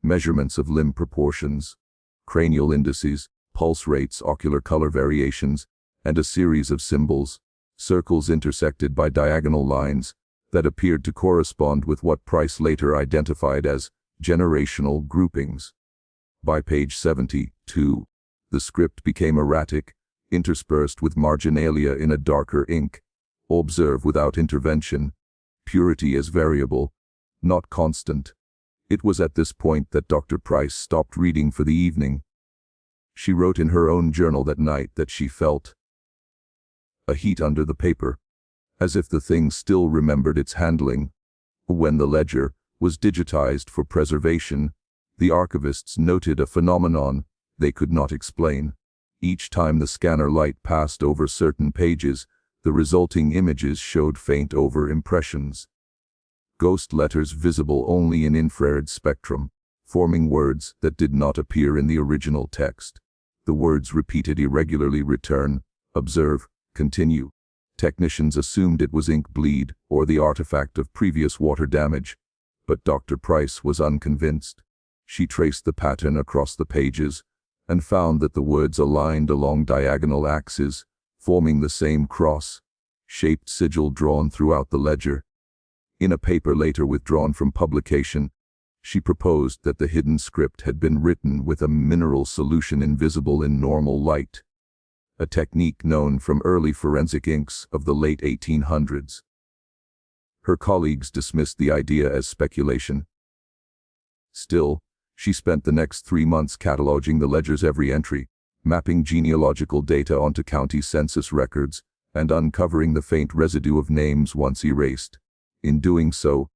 Measurements of limb proportions, cranial indices, pulse rates, ocular color variations, and a series of symbols, circles intersected by diagonal lines, that appeared to correspond with what Price later identified as generational groupings. By page 72, the script became erratic, interspersed with marginalia in a darker ink. Observe without intervention. Purity as variable, not constant. It was at this point that Dr. Price stopped reading for the evening. She wrote in her own journal that night that she felt a heat under the paper, as if the thing still remembered its handling. When the ledger was digitized for preservation, the archivists noted a phenomenon they could not explain. Each time the scanner light passed over certain pages, the resulting images showed faint over-impressions. Ghost letters visible only in infrared spectrum, forming words that did not appear in the original text. The words repeated irregularly: return, observe, continue. Technicians assumed it was ink bleed or the artifact of previous water damage, but Dr. Price was unconvinced. She traced the pattern across the pages and found that the words aligned along diagonal axes, forming the same cross-shaped sigil drawn throughout the ledger. In a paper later withdrawn from publication, she proposed that the hidden script had been written with a mineral solution invisible in normal light, a technique known from early forensic inks of the late 1800s. Her colleagues dismissed the idea as speculation. Still, she spent the next 3 months cataloging the ledger's every entry, mapping genealogical data onto county census records, and uncovering the faint residue of names once erased. In doing so,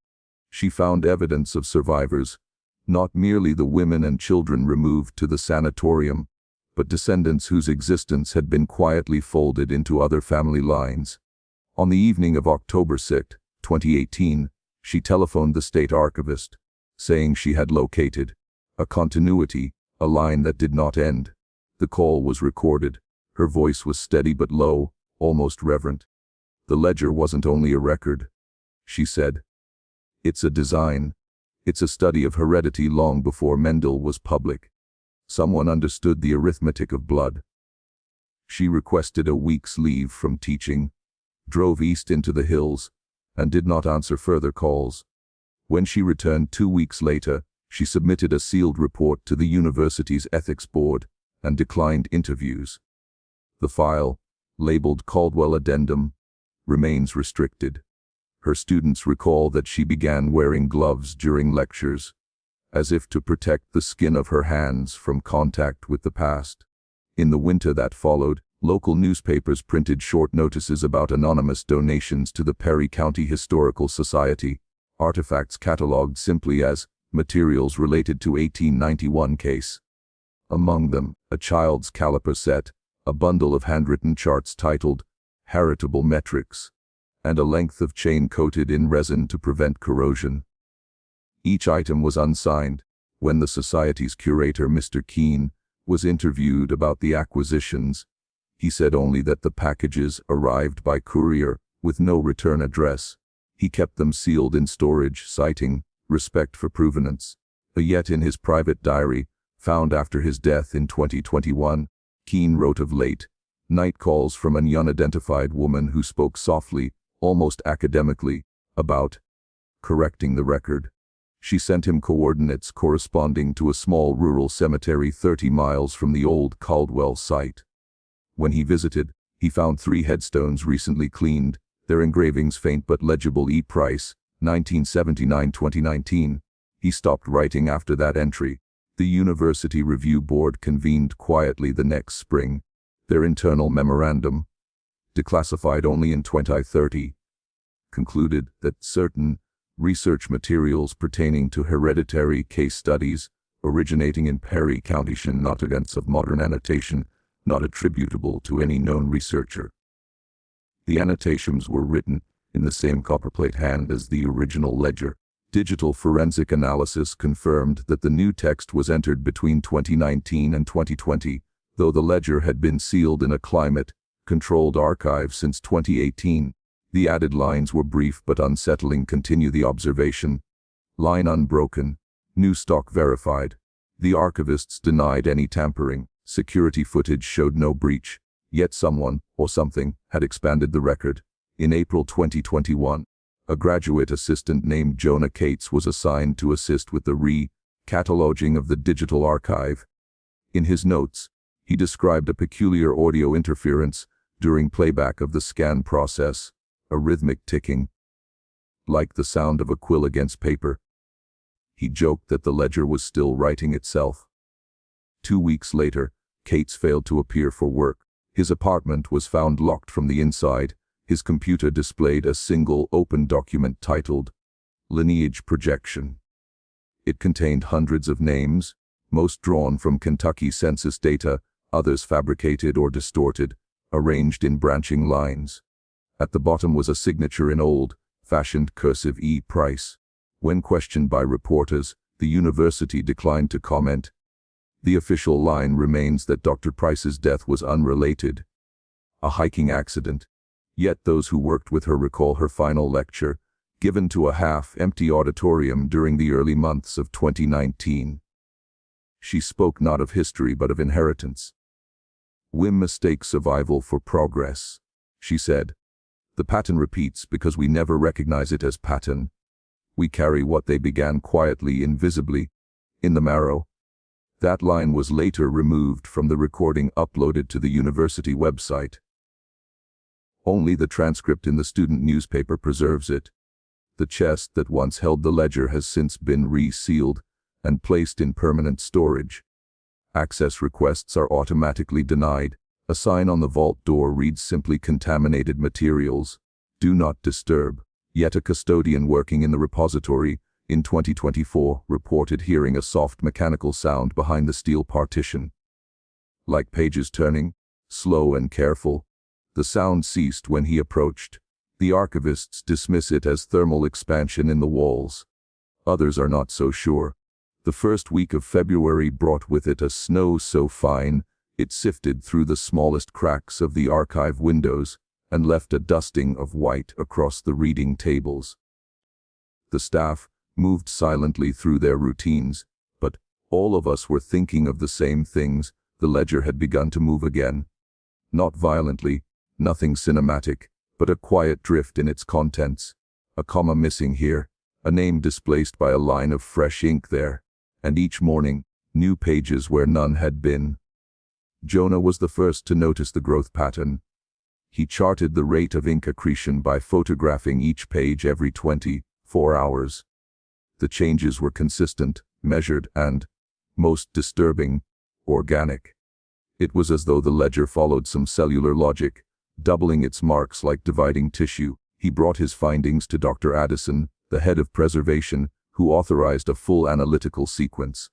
she found evidence of survivors, not merely the women and children removed to the sanatorium, but descendants whose existence had been quietly folded into other family lines. On the evening of October 6, 2018, she telephoned the state archivist, saying she had located a continuity, a line that did not end. The call was recorded. Her voice was steady but low, almost reverent. "The ledger wasn't only a record," she said. "It's a design. It's a study of heredity long before Mendel was public. Someone understood the arithmetic of blood." She requested a week's leave from teaching, drove east into the hills, and did not answer further calls. When she returned 2 weeks later, she submitted a sealed report to the university's ethics board and declined interviews. The file, labeled Caldwell Addendum, remains restricted. Her students recall that she began wearing gloves during lectures, as if to protect the skin of her hands from contact with the past. In the winter that followed, local newspapers printed short notices about anonymous donations to the Perry County Historical Society, artifacts catalogued simply as materials related to 1891 case. Among them, a child's caliper set, a bundle of handwritten charts titled Heritable Metrics, and a length of chain coated in resin to prevent corrosion. Each item was unsigned. When the society's curator, Mr. Keene, was interviewed about the acquisitions, he said only that the packages arrived by courier with no return address. He kept them sealed in storage, citing respect for provenance. Yet in his private diary, found after his death in 2021, Keene wrote of late Night calls from an unidentified woman who spoke softly, almost academically, about correcting the record. She sent him coordinates corresponding to a small rural cemetery 30 miles from the old Caldwell site. When he visited, he found 3 headstones recently cleaned, their engravings faint but legible. E. Price, 1979-2019. He stopped writing after that entry. The University Review Board convened quietly the next spring. Their internal memorandum, declassified only in 2030, concluded that certain research materials pertaining to hereditary case studies originating in Perry County not evidence of modern annotation, not attributable to any known researcher. The annotations were written in the same copperplate hand as the original ledger. Digital forensic analysis confirmed that the new text was entered between 2019 and 2020, though the ledger had been sealed in a climate-controlled archive since 2018. The added lines were brief but unsettling. Continue the observation. Line unbroken. New stock verified. The archivists denied any tampering. Security footage showed no breach. Yet someone, or something, had expanded the record. In April 2021, a graduate assistant named Jonah Cates was assigned to assist with the re-cataloging of the digital archive. In his notes, he described a peculiar audio interference during playback of the scan process, a rhythmic ticking, like the sound of a quill against paper. He joked that the ledger was still writing itself. 2 weeks later, Cates failed to appear for work. His apartment was found locked from the inside. His computer displayed a single open document titled Lineage Projection. It contained hundreds of names, most drawn from Kentucky census data, others fabricated or distorted, arranged in branching lines. At the bottom was a signature in old-fashioned cursive E. Price. When questioned by reporters, the university declined to comment. The official line remains that Dr. Price's death was unrelated, a hiking accident. Yet those who worked with her recall her final lecture, given to a half-empty auditorium during the early months of 2019. She spoke not of history but of inheritance. "We mistake survival for progress," she said. "The pattern repeats because we never recognize it as pattern. We carry what they began quietly, invisibly, in the marrow." That line was later removed from the recording uploaded to the university website. Only the transcript in the student newspaper preserves it. The chest that once held the ledger has since been resealed and placed in permanent storage. Access requests are automatically denied. A sign on the vault door reads simply "Contaminated materials. Do not disturb." Yet a custodian working in the repository in 2024 reported hearing a soft mechanical sound behind the steel partition. Like pages turning, slow and careful. The sound ceased when he approached. The archivists dismiss it as thermal expansion in the walls. Others are not so sure. The first week of February brought with it a snow so fine it sifted through the smallest cracks of the archive windows and left a dusting of white across the reading tables. The staff moved silently through their routines, but all of us were thinking of the same things. The ledger had begun to move again. Not violently, nothing cinematic, but a quiet drift in its contents. A comma missing here, a name displaced by a line of fresh ink there, and each morning, new pages where none had been. Jonah was the first to notice the growth pattern. He charted the rate of ink accretion by photographing each page every 24 hours. The changes were consistent, measured, and, most disturbing, organic. It was as though the ledger followed some cellular logic, doubling its marks like dividing tissue. He brought his findings to Dr. Addison, the head of preservation, who authorized a full analytical sequence.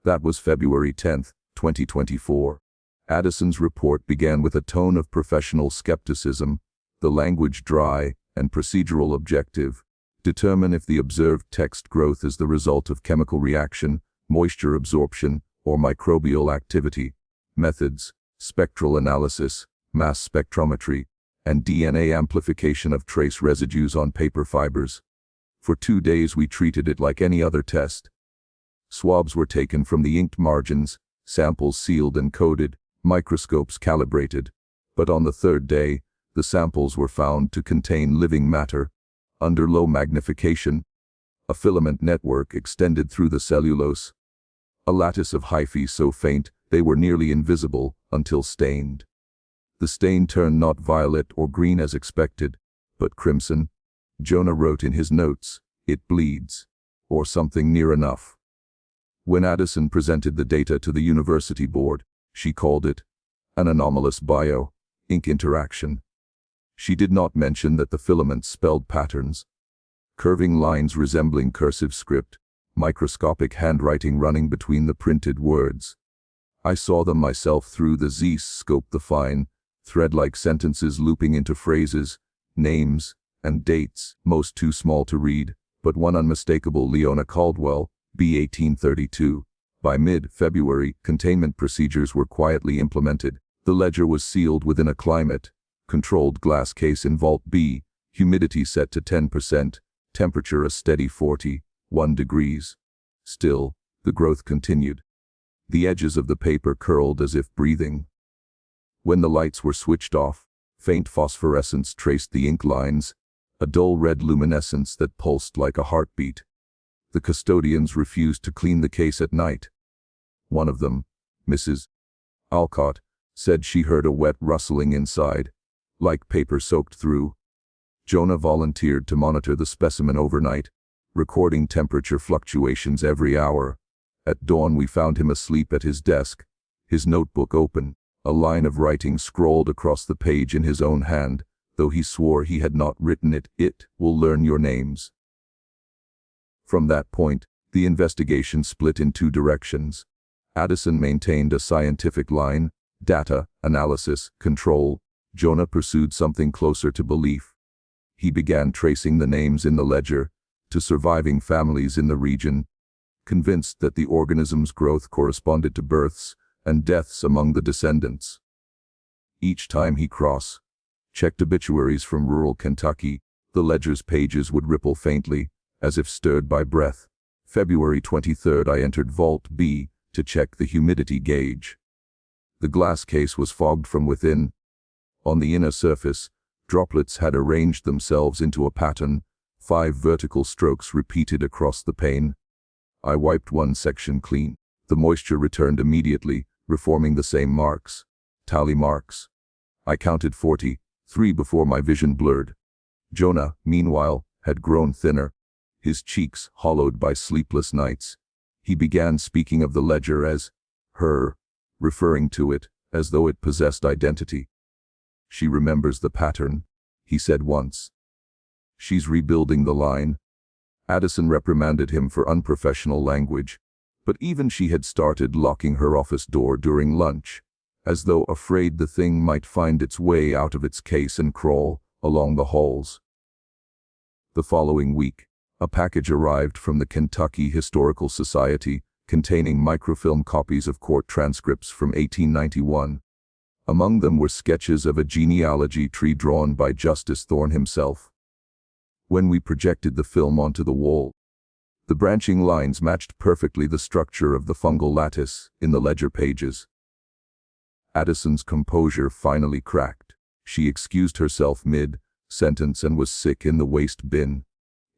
That was February 10, 2024. Addison's report began with a tone of professional skepticism, the language dry and procedural objective. Determine if the observed text growth is the result of chemical reaction, moisture absorption, or microbial activity. Methods: spectral analysis, mass spectrometry, and DNA amplification of trace residues on paper fibers. For 2 days we treated it like any other test. Swabs were taken from the inked margins, samples sealed and coded, microscopes calibrated. But on the third day, the samples were found to contain living matter. Under low magnification, a filament network extended through the cellulose, a lattice of hyphae so faint they were nearly invisible until stained. The stain turned not violet or green as expected, but crimson. Jonah wrote in his notes, "It bleeds," or something near enough. When Addison presented the data to the university board, she called it an anomalous bio-ink interaction. She did not mention that the filaments spelled patterns, curving lines resembling cursive script, microscopic handwriting running between the printed words. I saw them myself through the Z-scope, the fine, thread-like sentences looping into phrases, names, and dates, most too small to read, but one unmistakable: Leona Caldwell, B. 1832. By mid-February, containment procedures were quietly implemented. The ledger was sealed within a climate-controlled glass case in Vault B, humidity set to 10%, temperature a steady 41 degrees. Still, the growth continued. The edges of the paper curled as if breathing. When the lights were switched off, faint phosphorescence traced the ink lines, a dull red luminescence that pulsed like a heartbeat. The custodians refused to clean the case at night. One of them, Mrs. Alcott, said she heard a wet rustling inside, like paper soaked through. Jonah volunteered to monitor the specimen overnight, recording temperature fluctuations every hour. At dawn we found him asleep at his desk, his notebook open, a line of writing scrawled across the page in his own hand, though he swore he had not written it. "It will learn your names." From that point, the investigation split in two directions. Addison maintained a scientific line, data, analysis, control. Jonah pursued something closer to belief. He began tracing the names in the ledger to surviving families in the region, convinced that the organism's growth corresponded to births and deaths among the descendants. Each time he cross-checked obituaries from rural Kentucky, the ledger's pages would ripple faintly, as if stirred by breath. February 23rd, I entered Vault B to check the humidity gauge. The glass case was fogged from within. On the inner surface, droplets had arranged themselves into a pattern, 5 vertical strokes repeated across the pane. I wiped one section clean. The moisture returned immediately, reforming the same marks. Tally marks. I counted 43 before my vision blurred. Jonah, meanwhile, had grown thinner, his cheeks hollowed by sleepless nights. He began speaking of the ledger as her, referring to it as though it possessed identity. "She remembers the pattern," he said once. "She's rebuilding the line." Addison reprimanded him for unprofessional language, but even she had started locking her office door during lunch, as though afraid the thing might find its way out of its case and crawl along the halls. The following week, a package arrived from the Kentucky Historical Society containing microfilm copies of court transcripts from 1891. Among them were sketches of a genealogy tree drawn by Justice Thorne himself. When we projected the film onto the wall, the branching lines matched perfectly the structure of the fungal lattice in the ledger pages. Addison's composure finally cracked. She excused herself mid-sentence and was sick in the waste bin.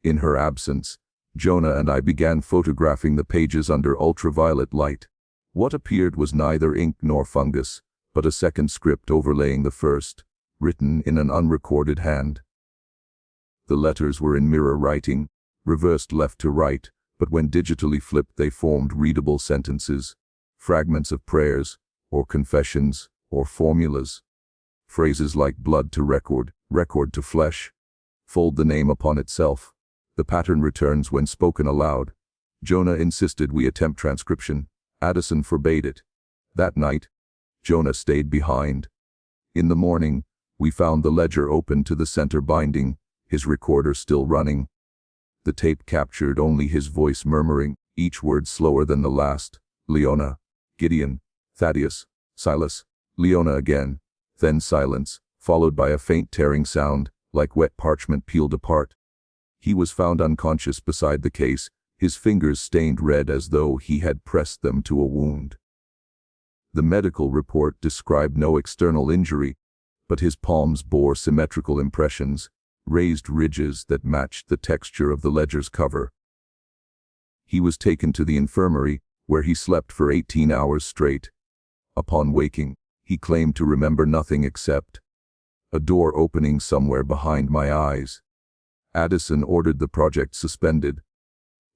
In her absence, Jonah and I began photographing the pages under ultraviolet light. What appeared was neither ink nor fungus, but a second script overlaying the first, written in an unrecorded hand. The letters were in mirror writing, reversed left to right, but when digitally flipped they formed readable sentences, fragments of prayers, or confessions, or formulas. Phrases like blood to record, record to flesh, fold the name upon itself. The pattern returns when spoken aloud. Jonah insisted we attempt transcription. Addison forbade it. That night, Jonah stayed behind. In the morning, we found the ledger open to the center binding, his recorder still running. The tape captured only his voice murmuring, each word slower than the last. Leona, Gideon, Thaddeus, Silas, Leona again, then silence, followed by a faint tearing sound, like wet parchment peeled apart. He was found unconscious beside the case, his fingers stained red as though he had pressed them to a wound. The medical report described no external injury, but his palms bore symmetrical impressions, raised ridges that matched the texture of the ledger's cover. He was taken to the infirmary, where he slept for 18 hours straight. Upon waking, he claimed to remember nothing except a door opening somewhere behind my eyes. Addison ordered the project suspended.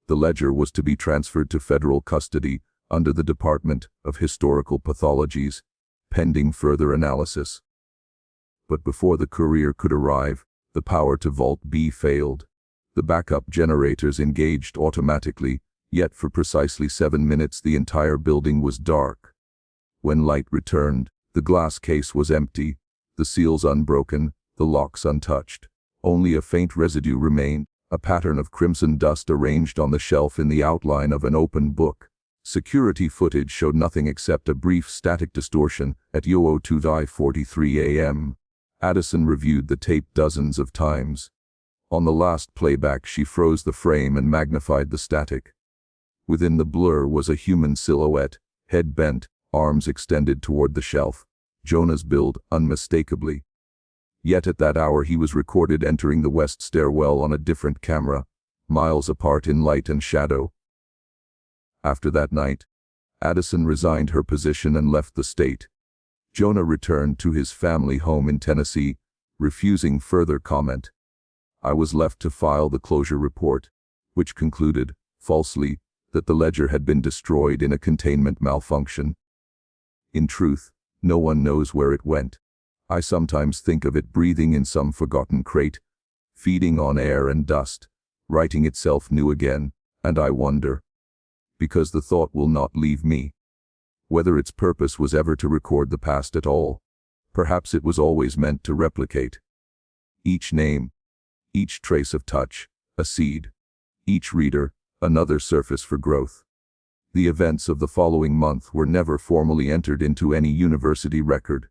The ledger was to be transferred to federal custody under the Department of Historical Pathologies, pending further analysis. But before the courier could arrive, the power to Vault B failed. The backup generators engaged automatically, yet for precisely 7 minutes the entire building was dark. When light returned, the glass case was empty, the seals unbroken, the locks untouched. Only a faint residue remained, a pattern of crimson dust arranged on the shelf in the outline of an open book. Security footage showed nothing except a brief static distortion at 02:43 a.m. Addison reviewed the tape dozens of times. On the last playback she froze the frame and magnified the static. Within the blur was a human silhouette, head bent, arms extended toward the shelf. Jonah's build, unmistakably. Yet at that hour he was recorded entering the west stairwell on a different camera, miles apart in light and shadow. After that night, Addison resigned her position and left the state. Jonah returned to his family home in Tennessee, refusing further comment. I was left to file the closure report, which concluded, falsely, that the ledger had been destroyed in a containment malfunction. In truth, no one knows where it went. I sometimes think of it breathing in some forgotten crate, feeding on air and dust, writing itself new again, and I wonder, because the thought will not leave me, whether its purpose was ever to record the past at all. Perhaps it was always meant to replicate. Each name, each trace of touch, a seed. Each reader, another surface for growth. The events of the following month were never formally entered into any university record.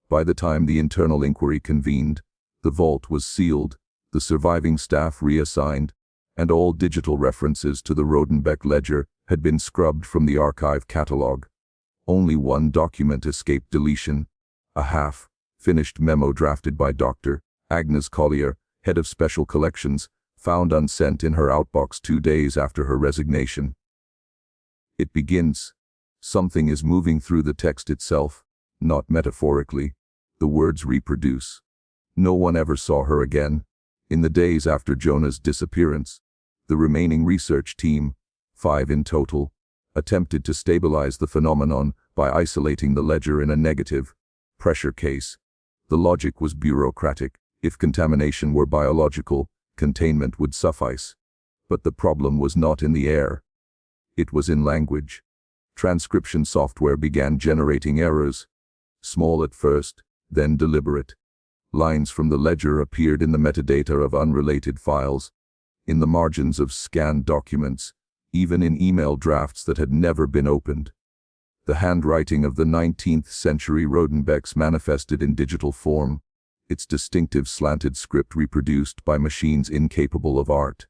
By the time the internal inquiry convened, the vault was sealed, the surviving staff reassigned, and all digital references to the Rodenbeck ledger had been scrubbed from the archive catalog. Only one document escaped deletion, a half-finished memo drafted by Dr. Agnes Collier, head of special collections, found unsent in her outbox 2 days after her resignation. It begins. Something is moving through the text itself, not metaphorically. The words reproduce. No one ever saw her again. In the days after Jonah's disappearance, the remaining research team, 5 in total, attempted to stabilize the phenomenon by isolating the ledger in a negative pressure case. The logic was bureaucratic. If contamination were biological, containment would suffice. But the problem was not in the air. It was in language. Transcription software began generating errors, small at first, then deliberate. Lines from the ledger appeared in the metadata of unrelated files, in the margins of scanned documents, even in email drafts that had never been opened. The handwriting of the 19th century Rodenbecks manifested in digital form, its distinctive slanted script reproduced by machines incapable of art.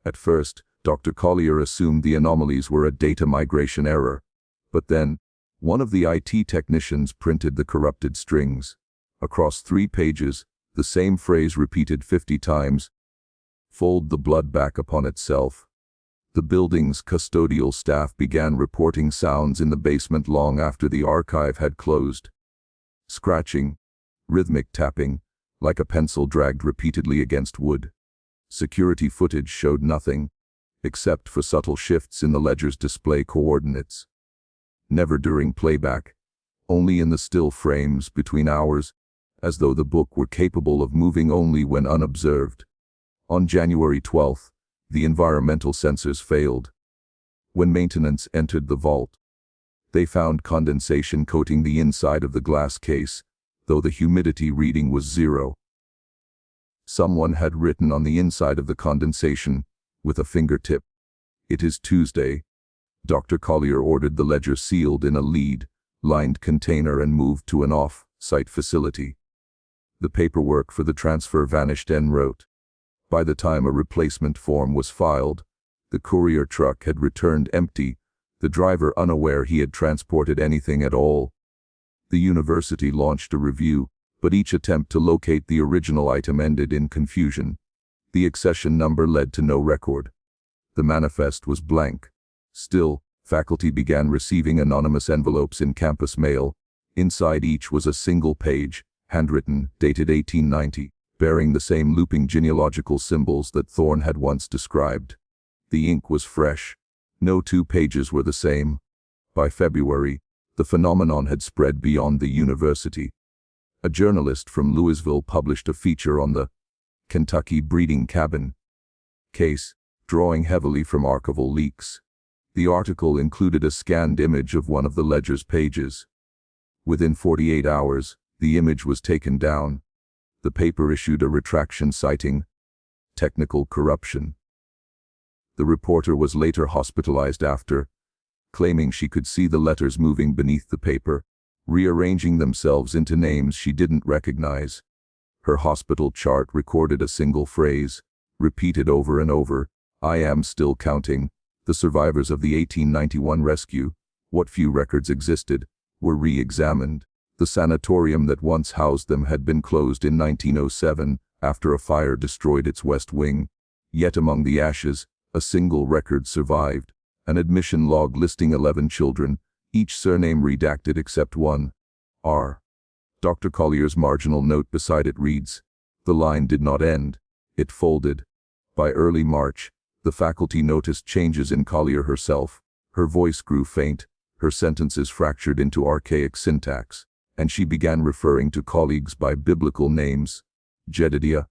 At first, Dr. Collier assumed the anomalies were a data migration error, but then, one of the IT technicians printed the corrupted strings. Across 3 pages, the same phrase repeated 50 times, "Fold the blood back upon itself." The building's custodial staff began reporting sounds in the basement long after the archive had closed. Scratching, rhythmic tapping, like a pencil dragged repeatedly against wood. Security footage showed nothing, except for subtle shifts in the ledger's display coordinates. Never during playback, only in the still frames between hours, as though the book were capable of moving only when unobserved. On January 12th, the environmental sensors failed. When maintenance entered the vault, they found condensation coating the inside of the glass case, though the humidity reading was 0. Someone had written on the inside of the condensation, with a fingertip, "It is Tuesday." Dr. Collier ordered the ledger sealed in a lead-lined container and moved to an off-site facility. The paperwork for the transfer vanished en route. By the time a replacement form was filed, the courier truck had returned empty, the driver unaware he had transported anything at all. The university launched a review, but each attempt to locate the original item ended in confusion. The accession number led to no record. The manifest was blank. Still, faculty began receiving anonymous envelopes in campus mail. Inside each was a single page, handwritten, dated 1890, bearing the same looping genealogical symbols that Thorne had once described. The ink was fresh. No two pages were the same. By February, the phenomenon had spread beyond the university. A journalist from Louisville published a feature on the Kentucky breeding cabin case, drawing heavily from archival leaks. The article included a scanned image of one of the ledger's pages. Within 48 hours, the image was taken down. The paper issued a retraction citing technical corruption. The reporter was later hospitalized after, claiming she could see the letters moving beneath the paper, rearranging themselves into names she didn't recognize. Her hospital chart recorded a single phrase, repeated over and over, "I am still counting." The survivors of the 1891 rescue, what few records existed, were re-examined. The sanatorium that once housed them had been closed in 1907 after a fire destroyed its west wing. Yet among the ashes, a single record survived, an admission log listing 11 children, each surname redacted except one, R. Dr. Collier's marginal note beside it reads, "The line did not end, it folded." By early March, the faculty noticed changes in Collier herself. Her voice grew faint, her sentences fractured into archaic syntax, and she began referring to colleagues by biblical names, Jedediah,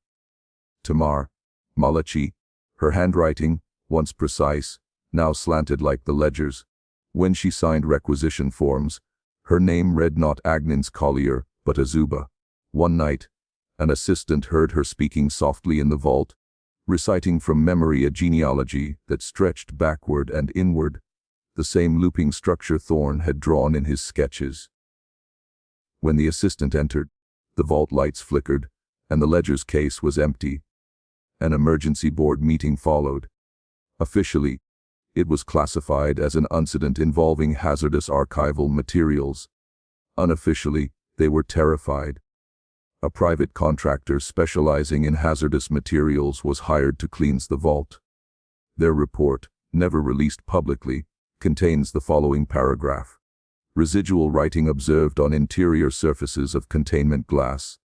Tamar, Malachi. Her handwriting, once precise, now slanted like the ledger's. When she signed requisition forms, her name read not Agnes Collier, but Azuba. One night, an assistant heard her speaking softly in the vault, reciting from memory a genealogy that stretched backward and inward, the same looping structure Thorne had drawn in his sketches. When the assistant entered, the vault lights flickered, and the ledger's case was empty. An emergency board meeting followed. Officially, it was classified as an incident involving hazardous archival materials. Unofficially, they were terrified. A private contractor specializing in hazardous materials was hired to cleanse the vault. Their report, never released publicly, contains the following paragraph. Residual writing observed on interior surfaces of containment glass.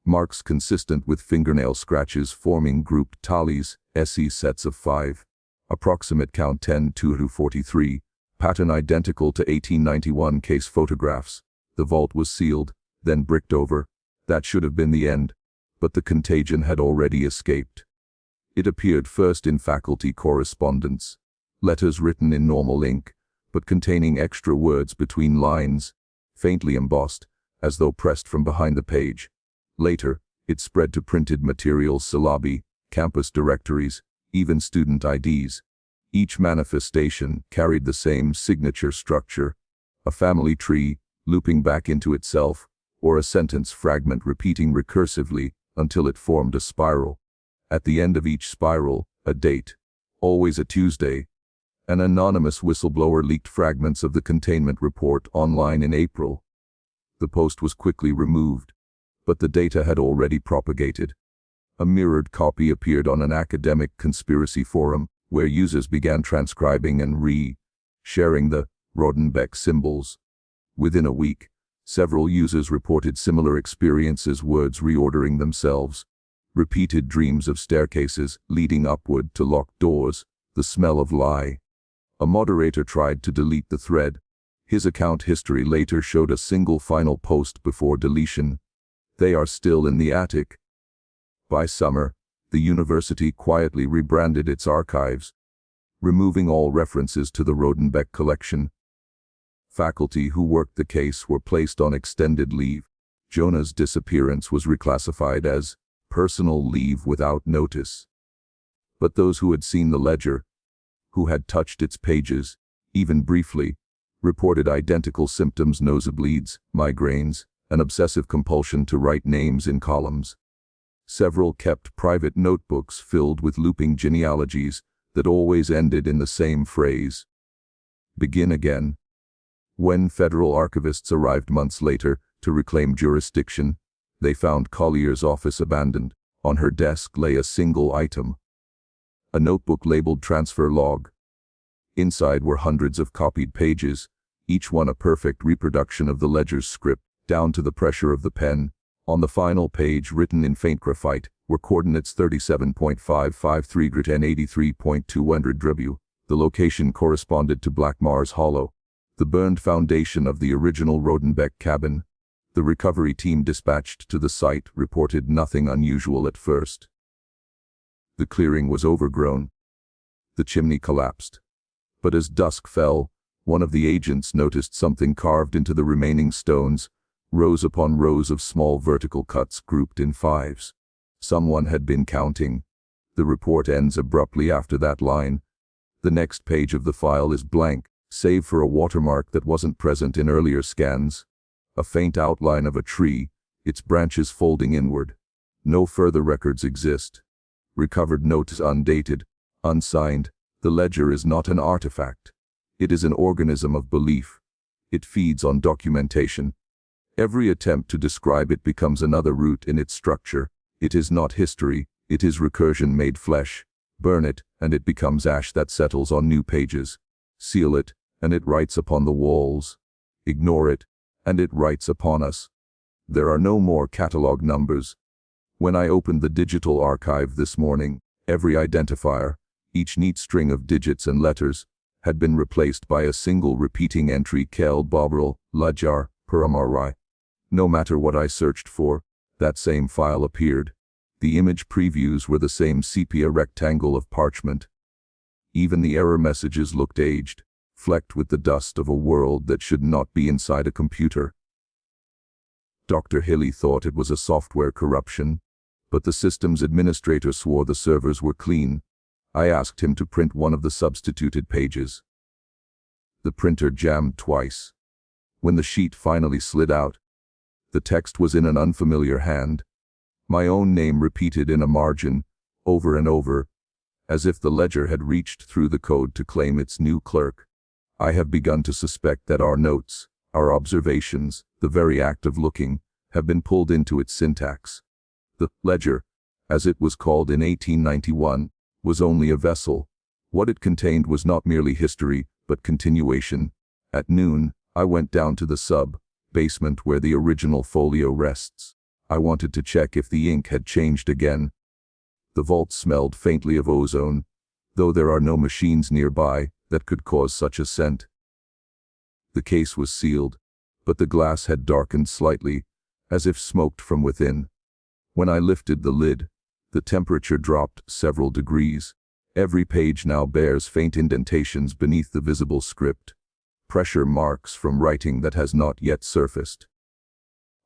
Marks consistent with fingernail scratches forming grouped tallies, SE sets of 5. Approximate count 10-43, pattern identical to 1891 case photographs. The vault was sealed, then bricked over. That should have been the end, but the contagion had already escaped. It appeared first in faculty correspondence, letters written in normal ink, but containing extra words between lines, faintly embossed, as though pressed from behind the page. Later, it spread to printed materials, syllabi, campus directories, even student IDs. Each manifestation carried the same signature structure, a family tree looping back into itself, or a sentence fragment repeating recursively until it formed a spiral. At the end of each spiral, a date, always a Tuesday. An anonymous whistleblower leaked fragments of the containment report online in April. The post was quickly removed, but the data had already propagated. A mirrored copy appeared on an academic conspiracy forum, where users began transcribing and sharing the Rodenbeck symbols. Within a week, several users reported similar experiences, words reordering themselves, repeated dreams of staircases leading upward to locked doors, the smell of lie. A moderator tried to delete the thread. His account history later showed a single final post before deletion. They are still in the attic. By summer, the university quietly rebranded its archives, removing all references to the Rodenbeck collection. Faculty who worked the case were placed on extended leave. Jonah's disappearance was reclassified as personal leave without notice. But those who had seen the ledger, who had touched its pages, even briefly, reported identical symptoms: nosebleeds, migraines, an obsessive compulsion to write names in columns. Several kept private notebooks filled with looping genealogies that always ended in the same phrase, "Begin again." When federal archivists arrived months later to reclaim jurisdiction, They found Collier's office abandoned. On her desk lay a single item, a notebook labeled transfer log. Inside were hundreds of copied pages, each one a perfect reproduction of the ledger's script, down to the pressure of the pen. On the final page, written in faint graphite, were coordinates 37.553 grit and 83.200 W. The location corresponded to Black Mars Hollow, the burned foundation of the original Rodenbeck cabin. The recovery team dispatched to the site reported nothing unusual at first. The clearing was overgrown. The chimney collapsed. But as dusk fell, one of the agents noticed something carved into the remaining stones, rows upon rows of small vertical cuts grouped in fives. Someone had been counting. The report ends abruptly after that line. The next page of the file is blank, save for a watermark that wasn't present in earlier scans. A faint outline of a tree, its branches folding inward. No further records exist. Recovered notes undated, unsigned. The ledger is not an artifact. It is an organism of belief. It feeds on documentation. Every attempt to describe it becomes another root in its structure. It is not history, it is recursion made flesh. Burn it, and it becomes ash that settles on new pages. Seal it, and it writes upon the walls. Ignore it, and it writes upon us. There are no more catalog numbers. When I opened the digital archive this morning, every identifier, each neat string of digits and letters, had been replaced by a single repeating entry Kel Bobril, Lajar, Paramarai. No matter what I searched for, that same file appeared. The image previews were the same sepia rectangle of parchment. Even the error messages looked aged, flecked with the dust of a world that should not be inside a computer. Dr. Hilly thought it was a software corruption, but the system's administrator swore the servers were clean. I asked him to print one of the substituted pages. The printer jammed twice. When the sheet finally slid out, the text was in an unfamiliar hand. My own name repeated in a margin, over and over, as if the ledger had reached through the code to claim its new clerk. I have begun to suspect that our notes, our observations, the very act of looking, have been pulled into its syntax. The ledger, as it was called in 1891, was only a vessel. What it contained was not merely history, but continuation. At noon, I went down to the basement where the original folio rests. I wanted to check if the ink had changed again. The vault smelled faintly of ozone, though there are no machines nearby that could cause such a scent. The case was sealed, but the glass had darkened slightly, as if smoked from within. When I lifted the lid, the temperature dropped several degrees. Every page now bears faint indentations beneath the visible script, pressure marks from writing that has not yet surfaced.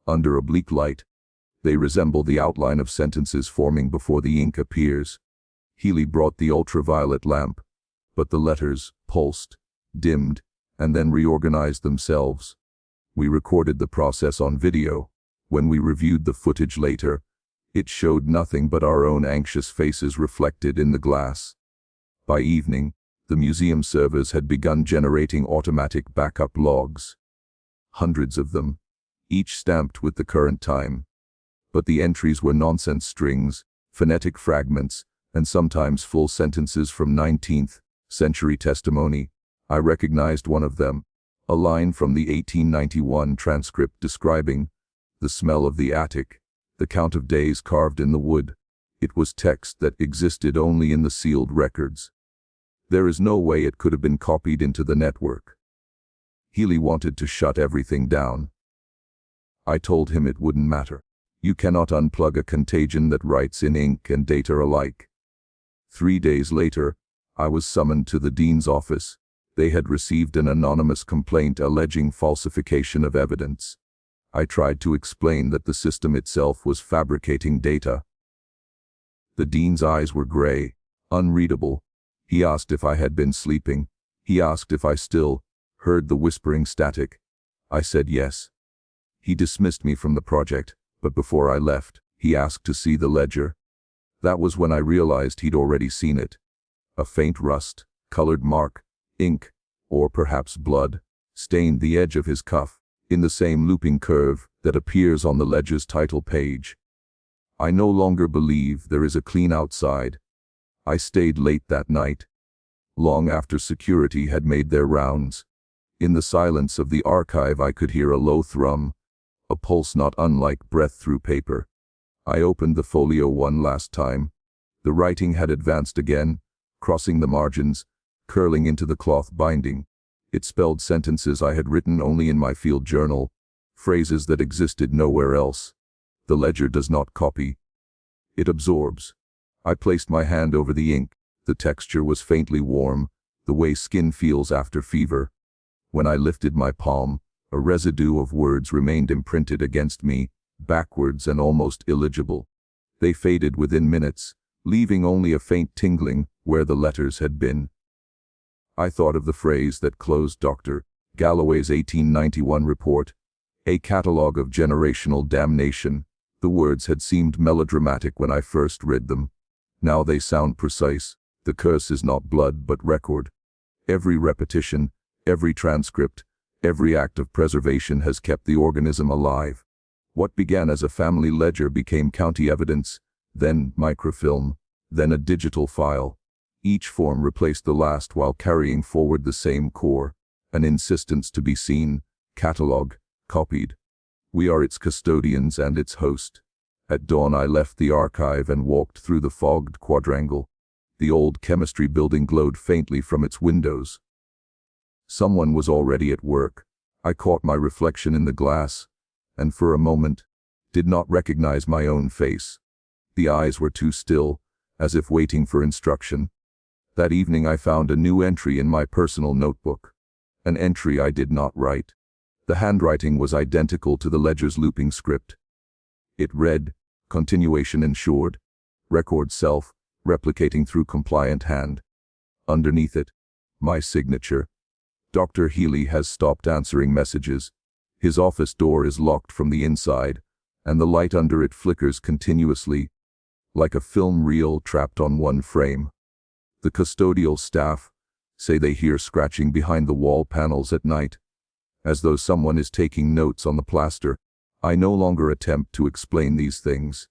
Under oblique light, they resemble the outline of sentences forming before the ink appears. Healy brought the ultraviolet lamp, but the letters pulsed, dimmed, and then reorganized themselves. We recorded the process on video. When we reviewed the footage later, it showed nothing but our own anxious faces reflected in the glass. By evening, the museum servers had begun generating automatic backup logs. Hundreds of them, each stamped with the current time. But the entries were nonsense strings, phonetic fragments, and sometimes full sentences from 19th century testimony. I recognized one of them, a line from the 1891 transcript describing the smell of the attic, the count of days carved in the wood. It was text that existed only in the sealed records. There is no way it could have been copied into the network. Healy wanted to shut everything down. I told him it wouldn't matter. You cannot unplug a contagion that writes in ink and data alike. 3 days later, I was summoned to the dean's office. They had received an anonymous complaint alleging falsification of evidence. I tried to explain that the system itself was fabricating data. The dean's eyes were gray, unreadable. He asked if I had been sleeping. He asked if I still heard the whispering static. I said yes. He dismissed me from the project, but before I left, he asked to see the ledger. That was when I realized he'd already seen it. A faint rust-colored mark, ink, or perhaps blood, stained the edge of his cuff. in the same looping curve that appears on the ledger's title page. I no longer believe there is a clean outside. I stayed late that night, long after security had made their rounds. In the silence of the archive I could hear a low thrum, a pulse not unlike breath through paper. I opened the folio one last time. The writing had advanced again, crossing the margins, curling into the cloth binding. It spelled sentences I had written only in my field journal, phrases that existed nowhere else. The ledger does not copy. It absorbs. I placed my hand over the ink. The texture was faintly warm, the way skin feels after fever. When I lifted my palm, a residue of words remained imprinted against me, backwards and almost illegible. They faded within minutes, leaving only a faint tingling where the letters had been. I thought of the phrase that closed Dr. Galloway's 1891 report, a catalogue of generational damnation. The words had seemed melodramatic when I first read them. Now they sound precise. The curse is not blood but record. Every repetition, every transcript, every act of preservation has kept the organism alive. What began as a family ledger became county evidence, then microfilm, then a digital file. Each form replaced the last while carrying forward the same core, an insistence to be seen, catalogued, copied. We are its custodians and its host. At dawn I left the archive and walked through the fogged quadrangle. The old chemistry building glowed faintly from its windows. Someone was already at work. I caught my reflection in the glass, and for a moment, did not recognize my own face. The eyes were too still, as if waiting for instruction. That evening I found a new entry in my personal notebook. An entry I did not write. The handwriting was identical to the ledger's looping script. It read, "Continuation ensured. Record self, replicating through compliant hand." Underneath it, my signature. Dr. Healy has stopped answering messages. His office door is locked from the inside, and the light under it flickers continuously, like a film reel trapped on one frame. The custodial staff say they hear scratching behind the wall panels at night, as though someone is taking notes on the plaster. I no longer attempt to explain these things.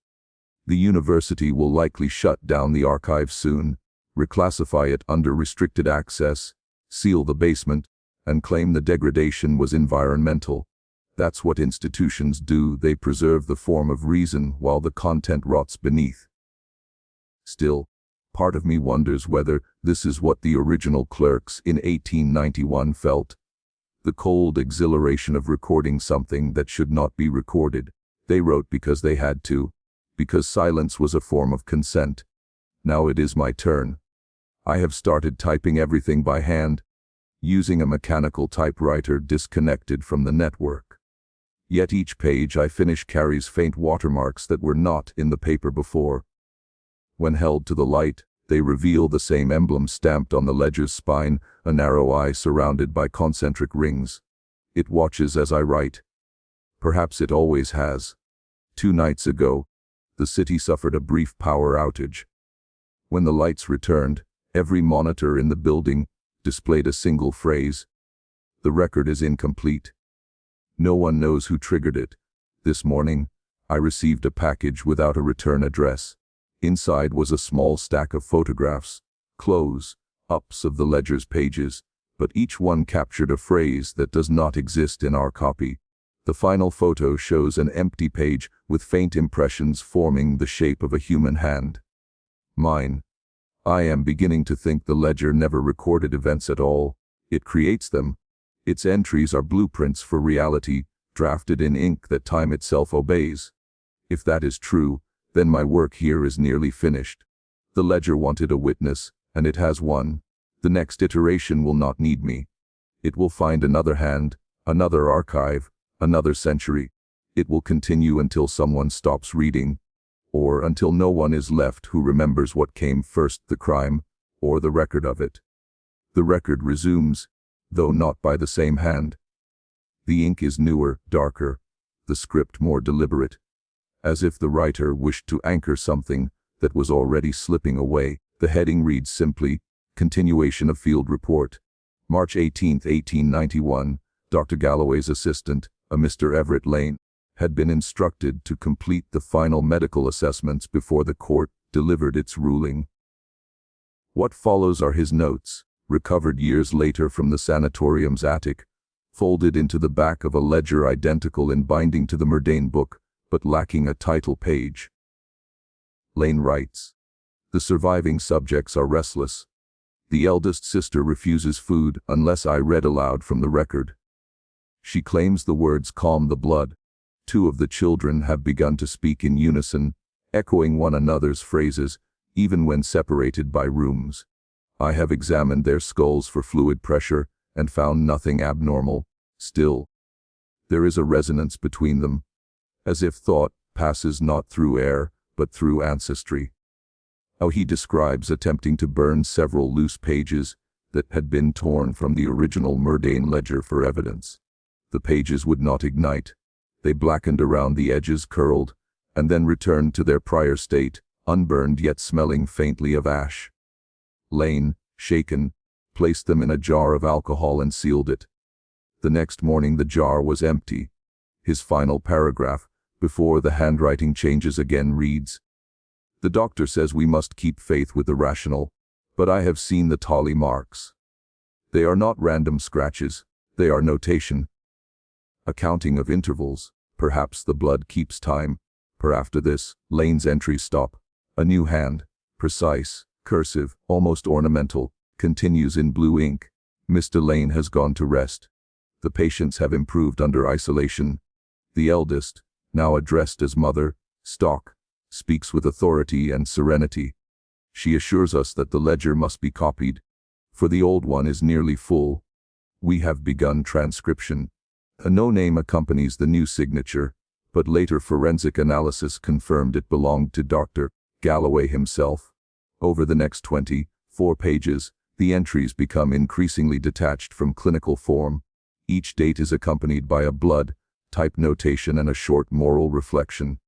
The university will likely shut down the archive soon, reclassify it under restricted access, seal the basement, and claim the degradation was environmental. That's what institutions do. They preserve the form of reason while the content rots beneath. Still, part of me wonders whether this is what the original clerks in 1891 felt. The cold exhilaration of recording something that should not be recorded. They wrote because they had to, because silence was a form of consent. Now it is my turn. I have started typing everything by hand, using a mechanical typewriter disconnected from the network. Yet each page I finish carries faint watermarks that were not in the paper before. When held to the light, they reveal the same emblem stamped on the ledger's spine, a narrow eye surrounded by concentric rings. It watches as I write. Perhaps it always has. 2 nights ago, the city suffered a brief power outage. When the lights returned, every monitor in the building displayed a single phrase. The record is incomplete. No one knows who triggered it. This morning, I received a package without a return address. Inside was a small stack of photographs, close-ups of the ledger's pages, but each one captured a phrase that does not exist in our copy. The final photo shows an empty page with faint impressions forming the shape of a human hand. Mine. I am beginning to think the ledger never recorded events at all. It creates them. Its entries are blueprints for reality, drafted in ink that time itself obeys. If that is true, then my work here is nearly finished. The ledger wanted a witness, and it has one. The next iteration will not need me. It will find another hand, another archive, another century. It will continue until someone stops reading, or until no one is left who remembers what came first, the crime, or the record of it. The record resumes, though not by the same hand. The ink is newer, darker, the script more deliberate, as if the writer wished to anchor something that was already slipping away. The heading reads simply, "Continuation of Field Report. March 18, 1891, Dr. Galloway's assistant, a Mr. Everett Lane, had been instructed to complete the final medical assessments before the court delivered its ruling. What follows are his notes, recovered years later from the sanatorium's attic, folded into the back of a ledger identical in binding to the Murdane book, but lacking a title page. Lane writes, "The surviving subjects are restless. The eldest sister refuses food unless I read aloud from the record. She claims the words calm the blood. Two of the children have begun to speak in unison, echoing one another's phrases, even when separated by rooms. I have examined their skulls for fluid pressure and found nothing abnormal. Still, there is a resonance between them, as if thought passes not through air, but through ancestry." How he describes attempting to burn several loose pages that had been torn from the original Murdane ledger for evidence. The pages would not ignite. They blackened around the edges, curled, and then returned to their prior state, unburned yet smelling faintly of ash. Lane, shaken, placed them in a jar of alcohol and sealed it. The next morning the jar was empty. His final paragraph, before the handwriting changes again, reads, "The doctor says we must keep faith with the rational, but I have seen the tally marks. They are not random scratches, they are notation. A counting of intervals, perhaps the blood keeps time, for after this, Lane's entries stop. A new hand, precise, cursive, almost ornamental, continues in blue ink. Mr. Lane has gone to rest. The patients have improved under isolation. The eldest, now addressed as Mother, Stock, speaks with authority and serenity. She assures us that the ledger must be copied, for the old one is nearly full. We have begun transcription." A no name accompanies the new signature, but later forensic analysis confirmed it belonged to Dr. Galloway himself. Over the next 24 pages, the entries become increasingly detached from clinical form. Each date is accompanied by a blood-type notation and a short moral reflection.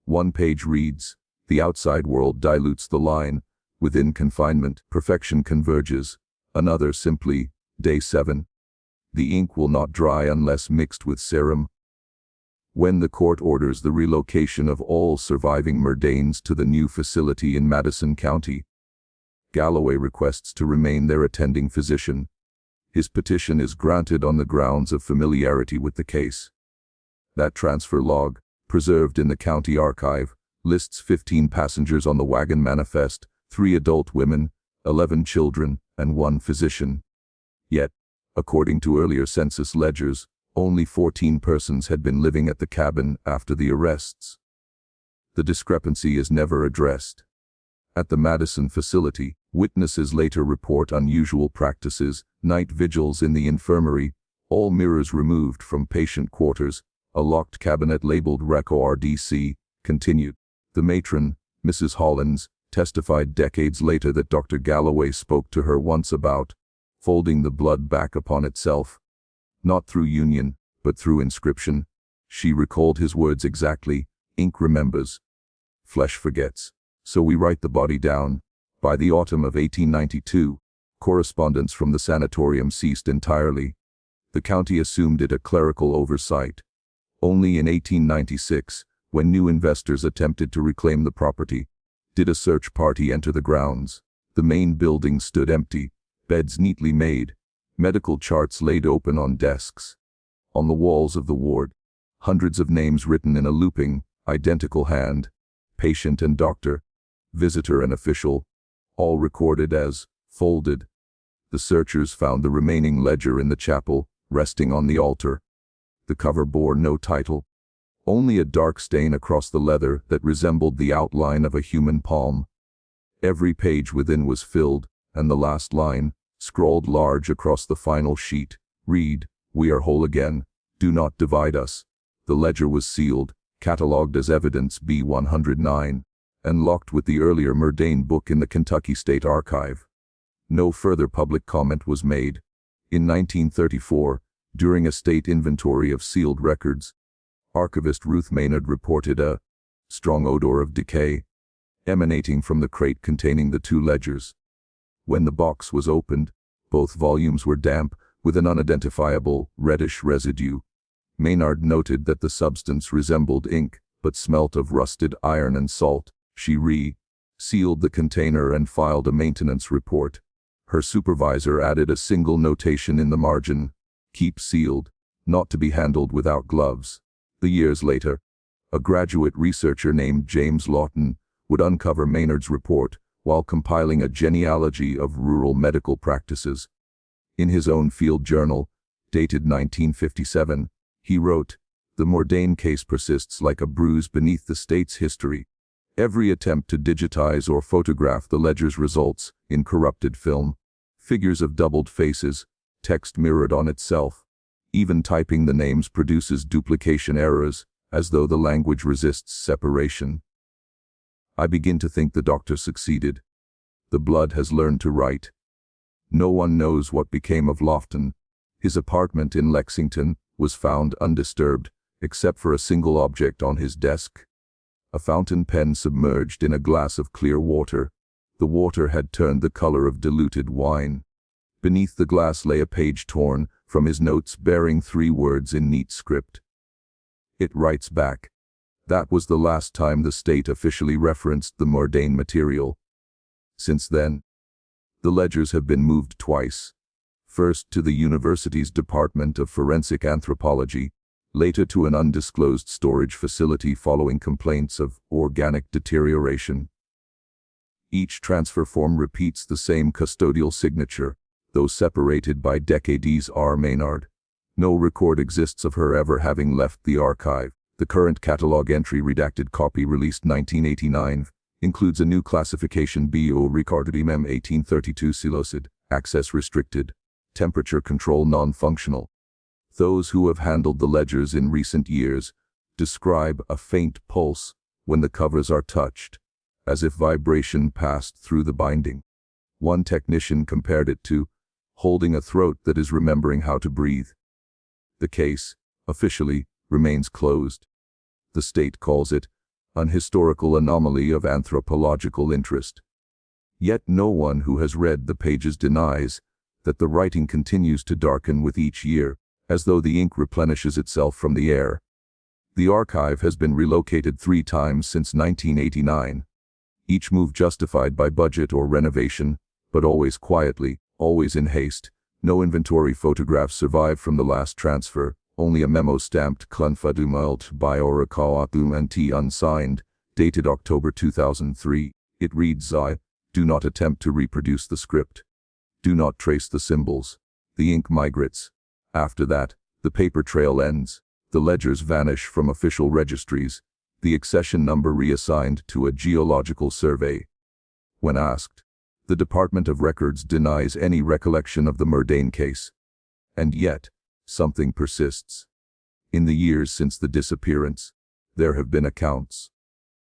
One page reads, "The outside world dilutes the line. Within confinement, perfection converges." Another simply, "Day 7. The ink will not dry unless mixed with serum." When the court orders the relocation of all surviving Murdanes to the new facility in Madison County, Galloway requests to remain their attending physician. His petition is granted on the grounds of familiarity with the case. That transfer log, preserved in the county archive, lists 15 passengers on the wagon manifest, 3 adult women, 11 children, and 1 physician. Yet, according to earlier census ledgers, only 14 persons had been living at the cabin after the arrests. The discrepancy is never addressed. At the Madison facility, witnesses later report unusual practices, night vigils in the infirmary, all mirrors removed from patient quarters, a locked cabinet labeled REC-ORDC, continued. The matron, Mrs. Hollins, testified decades later that Dr. Galloway spoke to her once about folding the blood back upon itself, not through union, but through inscription. She recalled his words exactly: "Ink remembers, flesh forgets, so we write the body down." By the autumn of 1892, correspondence from the sanatorium ceased entirely. The county assumed it a clerical oversight. Only in 1896, when new investors attempted to reclaim the property, did a search party enter the grounds. The main building stood empty, beds neatly made, medical charts laid open on desks. On the walls of the ward, hundreds of names written in a looping, identical hand, patient and doctor, visitor and official, all recorded as folded. The searchers found the remaining ledger in the chapel, resting on the altar. The cover bore no title, only a dark stain across the leather that resembled the outline of a human palm. Every page within was filled, and the last line, scrawled large across the final sheet, read, "We are whole again. Do not divide us." The ledger was sealed, catalogued as evidence B-109, and locked with the earlier Murdane book in the Kentucky State Archive. No further public comment was made. In 1934, during a state inventory of sealed records, archivist Ruth Maynard reported a strong odor of decay emanating from the crate containing the 2 ledgers. When the box was opened, both volumes were damp, with an unidentifiable, reddish residue. Maynard noted that the substance resembled ink, but smelt of rusted iron and salt. She sealed the container and filed a maintenance report. Her supervisor added a single notation in the margin: "Keep sealed, not to be handled without gloves." Years later, a graduate researcher named James Lawton would uncover Maynard's report while compiling a genealogy of rural medical practices. In his own field journal, dated 1957, he wrote, "The Mordain case persists like a bruise beneath the state's history. Every attempt to digitize or photograph the ledger's results in corrupted film, figures of doubled faces, text mirrored on itself. Even typing the names produces duplication errors, as though the language resists separation. I begin to think the doctor succeeded. The blood has learned to write." No one knows what became of Lofton. His apartment in Lexington was found undisturbed, except for a single object on his desk: a fountain pen submerged in a glass of clear water. The water had turned the color of diluted wine. Beneath the glass lay a page torn from his notes bearing 3 words in neat script. It writes back. That was the last time the state officially referenced the Mordain material. Since then, the ledgers have been moved twice. First to the university's Department of Forensic Anthropology, later to an undisclosed storage facility following complaints of organic deterioration. Each transfer form repeats the same custodial signature, though separated by decades. R. Maynard. No record exists of her ever having left the archive. The current catalog entry, redacted copy released 1989, includes a new classification: BO recorded MM 1832 Silocid, access restricted, temperature control non-functional. Those who have handled the ledgers in recent years describe a faint pulse when the covers are touched, as if vibration passed through the binding. One technician compared it to holding a throat that is remembering how to breathe. The case, officially, remains closed. The state calls it an historical anomaly of anthropological interest. Yet no one who has read the pages denies that the writing continues to darken with each year, as though the ink replenishes itself from the air. The archive has been relocated 3 times since 1989. Each move justified by budget or renovation, but always quietly, always in haste. No inventory photographs survive from the last transfer, only a memo stamped Clonfadumalt by Orakawatum and T unsigned, dated October 2003. It reads: "Do not attempt to reproduce the script. Do not trace the symbols. The ink migrates. After that, the paper trail ends. The ledgers vanish from official registries, the accession number reassigned to a geological survey." When asked, the Department of Records denies any recollection of the Mordain case. And yet, something persists. In the years since the disappearance, there have been accounts,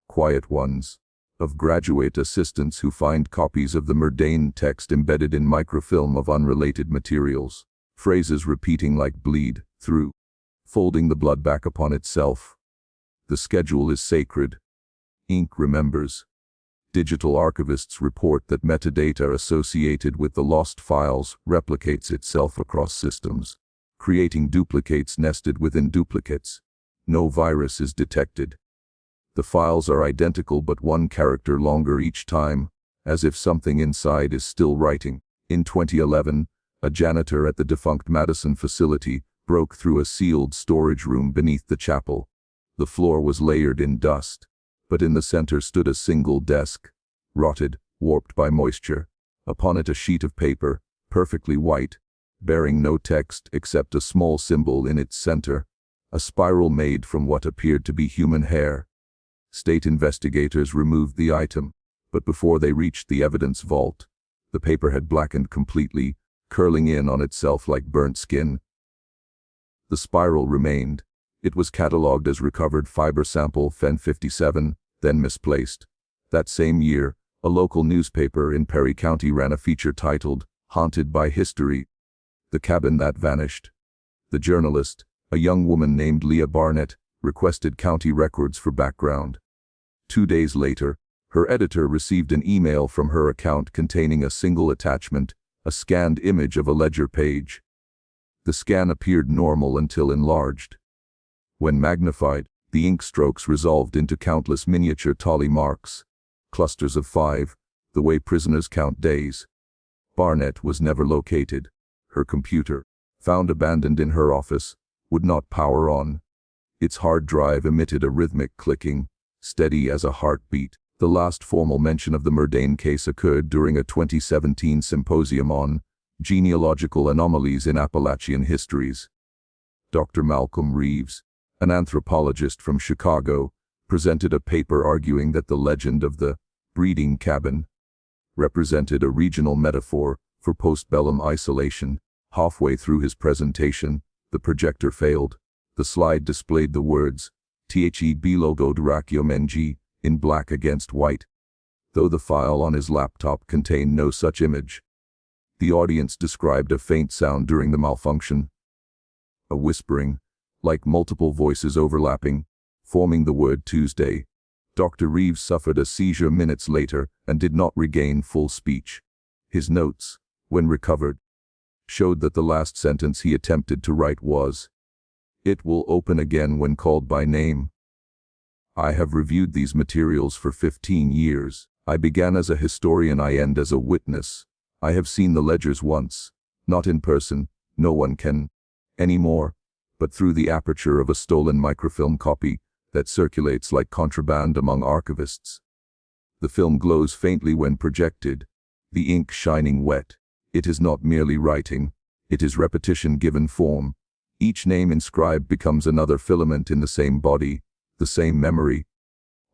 quiet ones, of graduate assistants who find copies of the Mordain text embedded in microfilm of unrelated materials, phrases repeating like "bleed through," folding the blood back upon itself. The schedule is sacred. Ink remembers. Digital archivists report that metadata associated with the lost files replicates itself across systems, creating duplicates nested within duplicates. No virus is detected. The files are identical but 1 character longer each time, as if something inside is still writing. In 2011, a janitor at the defunct Madison facility broke through a sealed storage room beneath the chapel. The floor was layered in dust, but in the center stood a single desk, rotted, warped by moisture. Upon it a sheet of paper, perfectly white, bearing no text except a small symbol in its center, a spiral made from what appeared to be human hair. State investigators removed the item, but before they reached the evidence vault, the paper had blackened completely, curling in on itself like burnt skin. The spiral remained. It was catalogued as recovered fiber sample Fen 57, then misplaced. That same year, a local newspaper in Perry County ran a feature titled, "Haunted by History." The cabin that vanished. The journalist, a young woman named Leah Barnett, requested county records for background. 2 days later, her editor received an email from her account containing a single attachment, a scanned image of a ledger page. The scan appeared normal until enlarged. When magnified, the ink strokes resolved into countless miniature tally marks, clusters of 5, the way prisoners count days. Barnett was never located. Her computer, found abandoned in her office, would not power on. Its hard drive emitted a rhythmic clicking, steady as a heartbeat. The last formal mention of the Murdane case occurred during a 2017 symposium on genealogical anomalies in Appalachian histories. Dr. Malcolm Reeves, an anthropologist from Chicago, presented a paper arguing that the legend of the breeding cabin represented a regional metaphor for postbellum isolation. Halfway through his presentation, the projector failed. The slide displayed the words, "The logo Durakiomng," in black against white, though the file on his laptop contained no such image. The audience described a faint sound during the malfunction. A whispering, like multiple voices overlapping, forming the word Tuesday. Dr. Reeves suffered a seizure minutes later and did not regain full speech. His notes, when recovered, showed that the last sentence he attempted to write was, "It will open again when called by name." I have reviewed these materials for 15 years. I began as a historian, I end as a witness. I have seen the ledgers once, not in person, no one can anymore, but through the aperture of a stolen microfilm copy that circulates like contraband among archivists. The film glows faintly when projected, the ink shining wet. It is not merely writing, it is repetition given form. Each name inscribed becomes another filament in the same body, the same memory.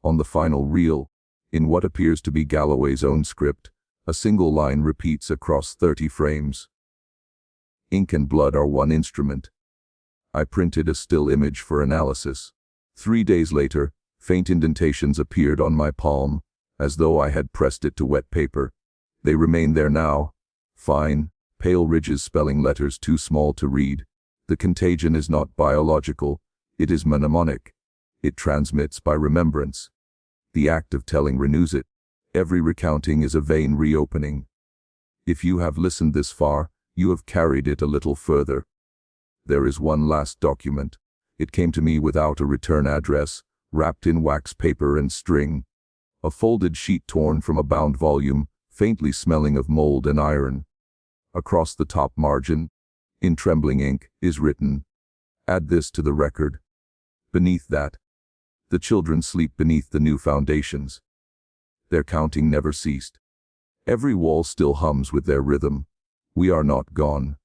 On the final reel, in what appears to be Galloway's own script, a single line repeats across 30 frames. Ink and blood are one instrument. I printed a still image for analysis. 3 days later, faint indentations appeared on my palm, as though I had pressed it to wet paper. They remain there now, fine, pale ridges spelling letters too small to read. The contagion is not biological, it is mnemonic. It transmits by remembrance. The act of telling renews it. Every recounting is a vein reopening. If you have listened this far, you have carried it a little further. There is one last document. It came to me without a return address, wrapped in wax paper and string. A folded sheet torn from a bound volume, faintly smelling of mold and iron. Across the top margin, in trembling ink, is written, "Add this to the record." Beneath that, "The children sleep beneath the new foundations." Their counting never ceased. Every wall still hums with their rhythm. We are not gone.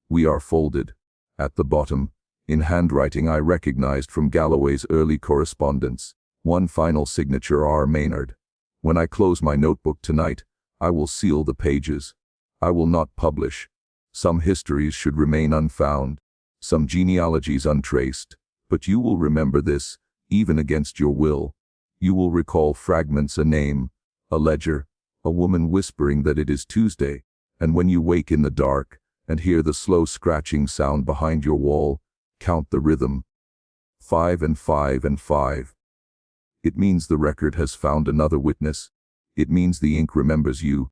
We are folded. At the bottom, in handwriting I recognized from Galloway's early correspondence, one final signature, R. Maynard. When I close my notebook tonight, I will seal the pages. I will not publish. Some histories should remain unfound, some genealogies untraced, but you will remember this, even against your will. You will recall fragments, a name, a ledger, a woman whispering that it is Tuesday, and when you wake in the dark and hear the slow scratching sound behind your wall, count the rhythm. 5 and 5 and 5. It means the record has found another witness. It means the ink remembers you,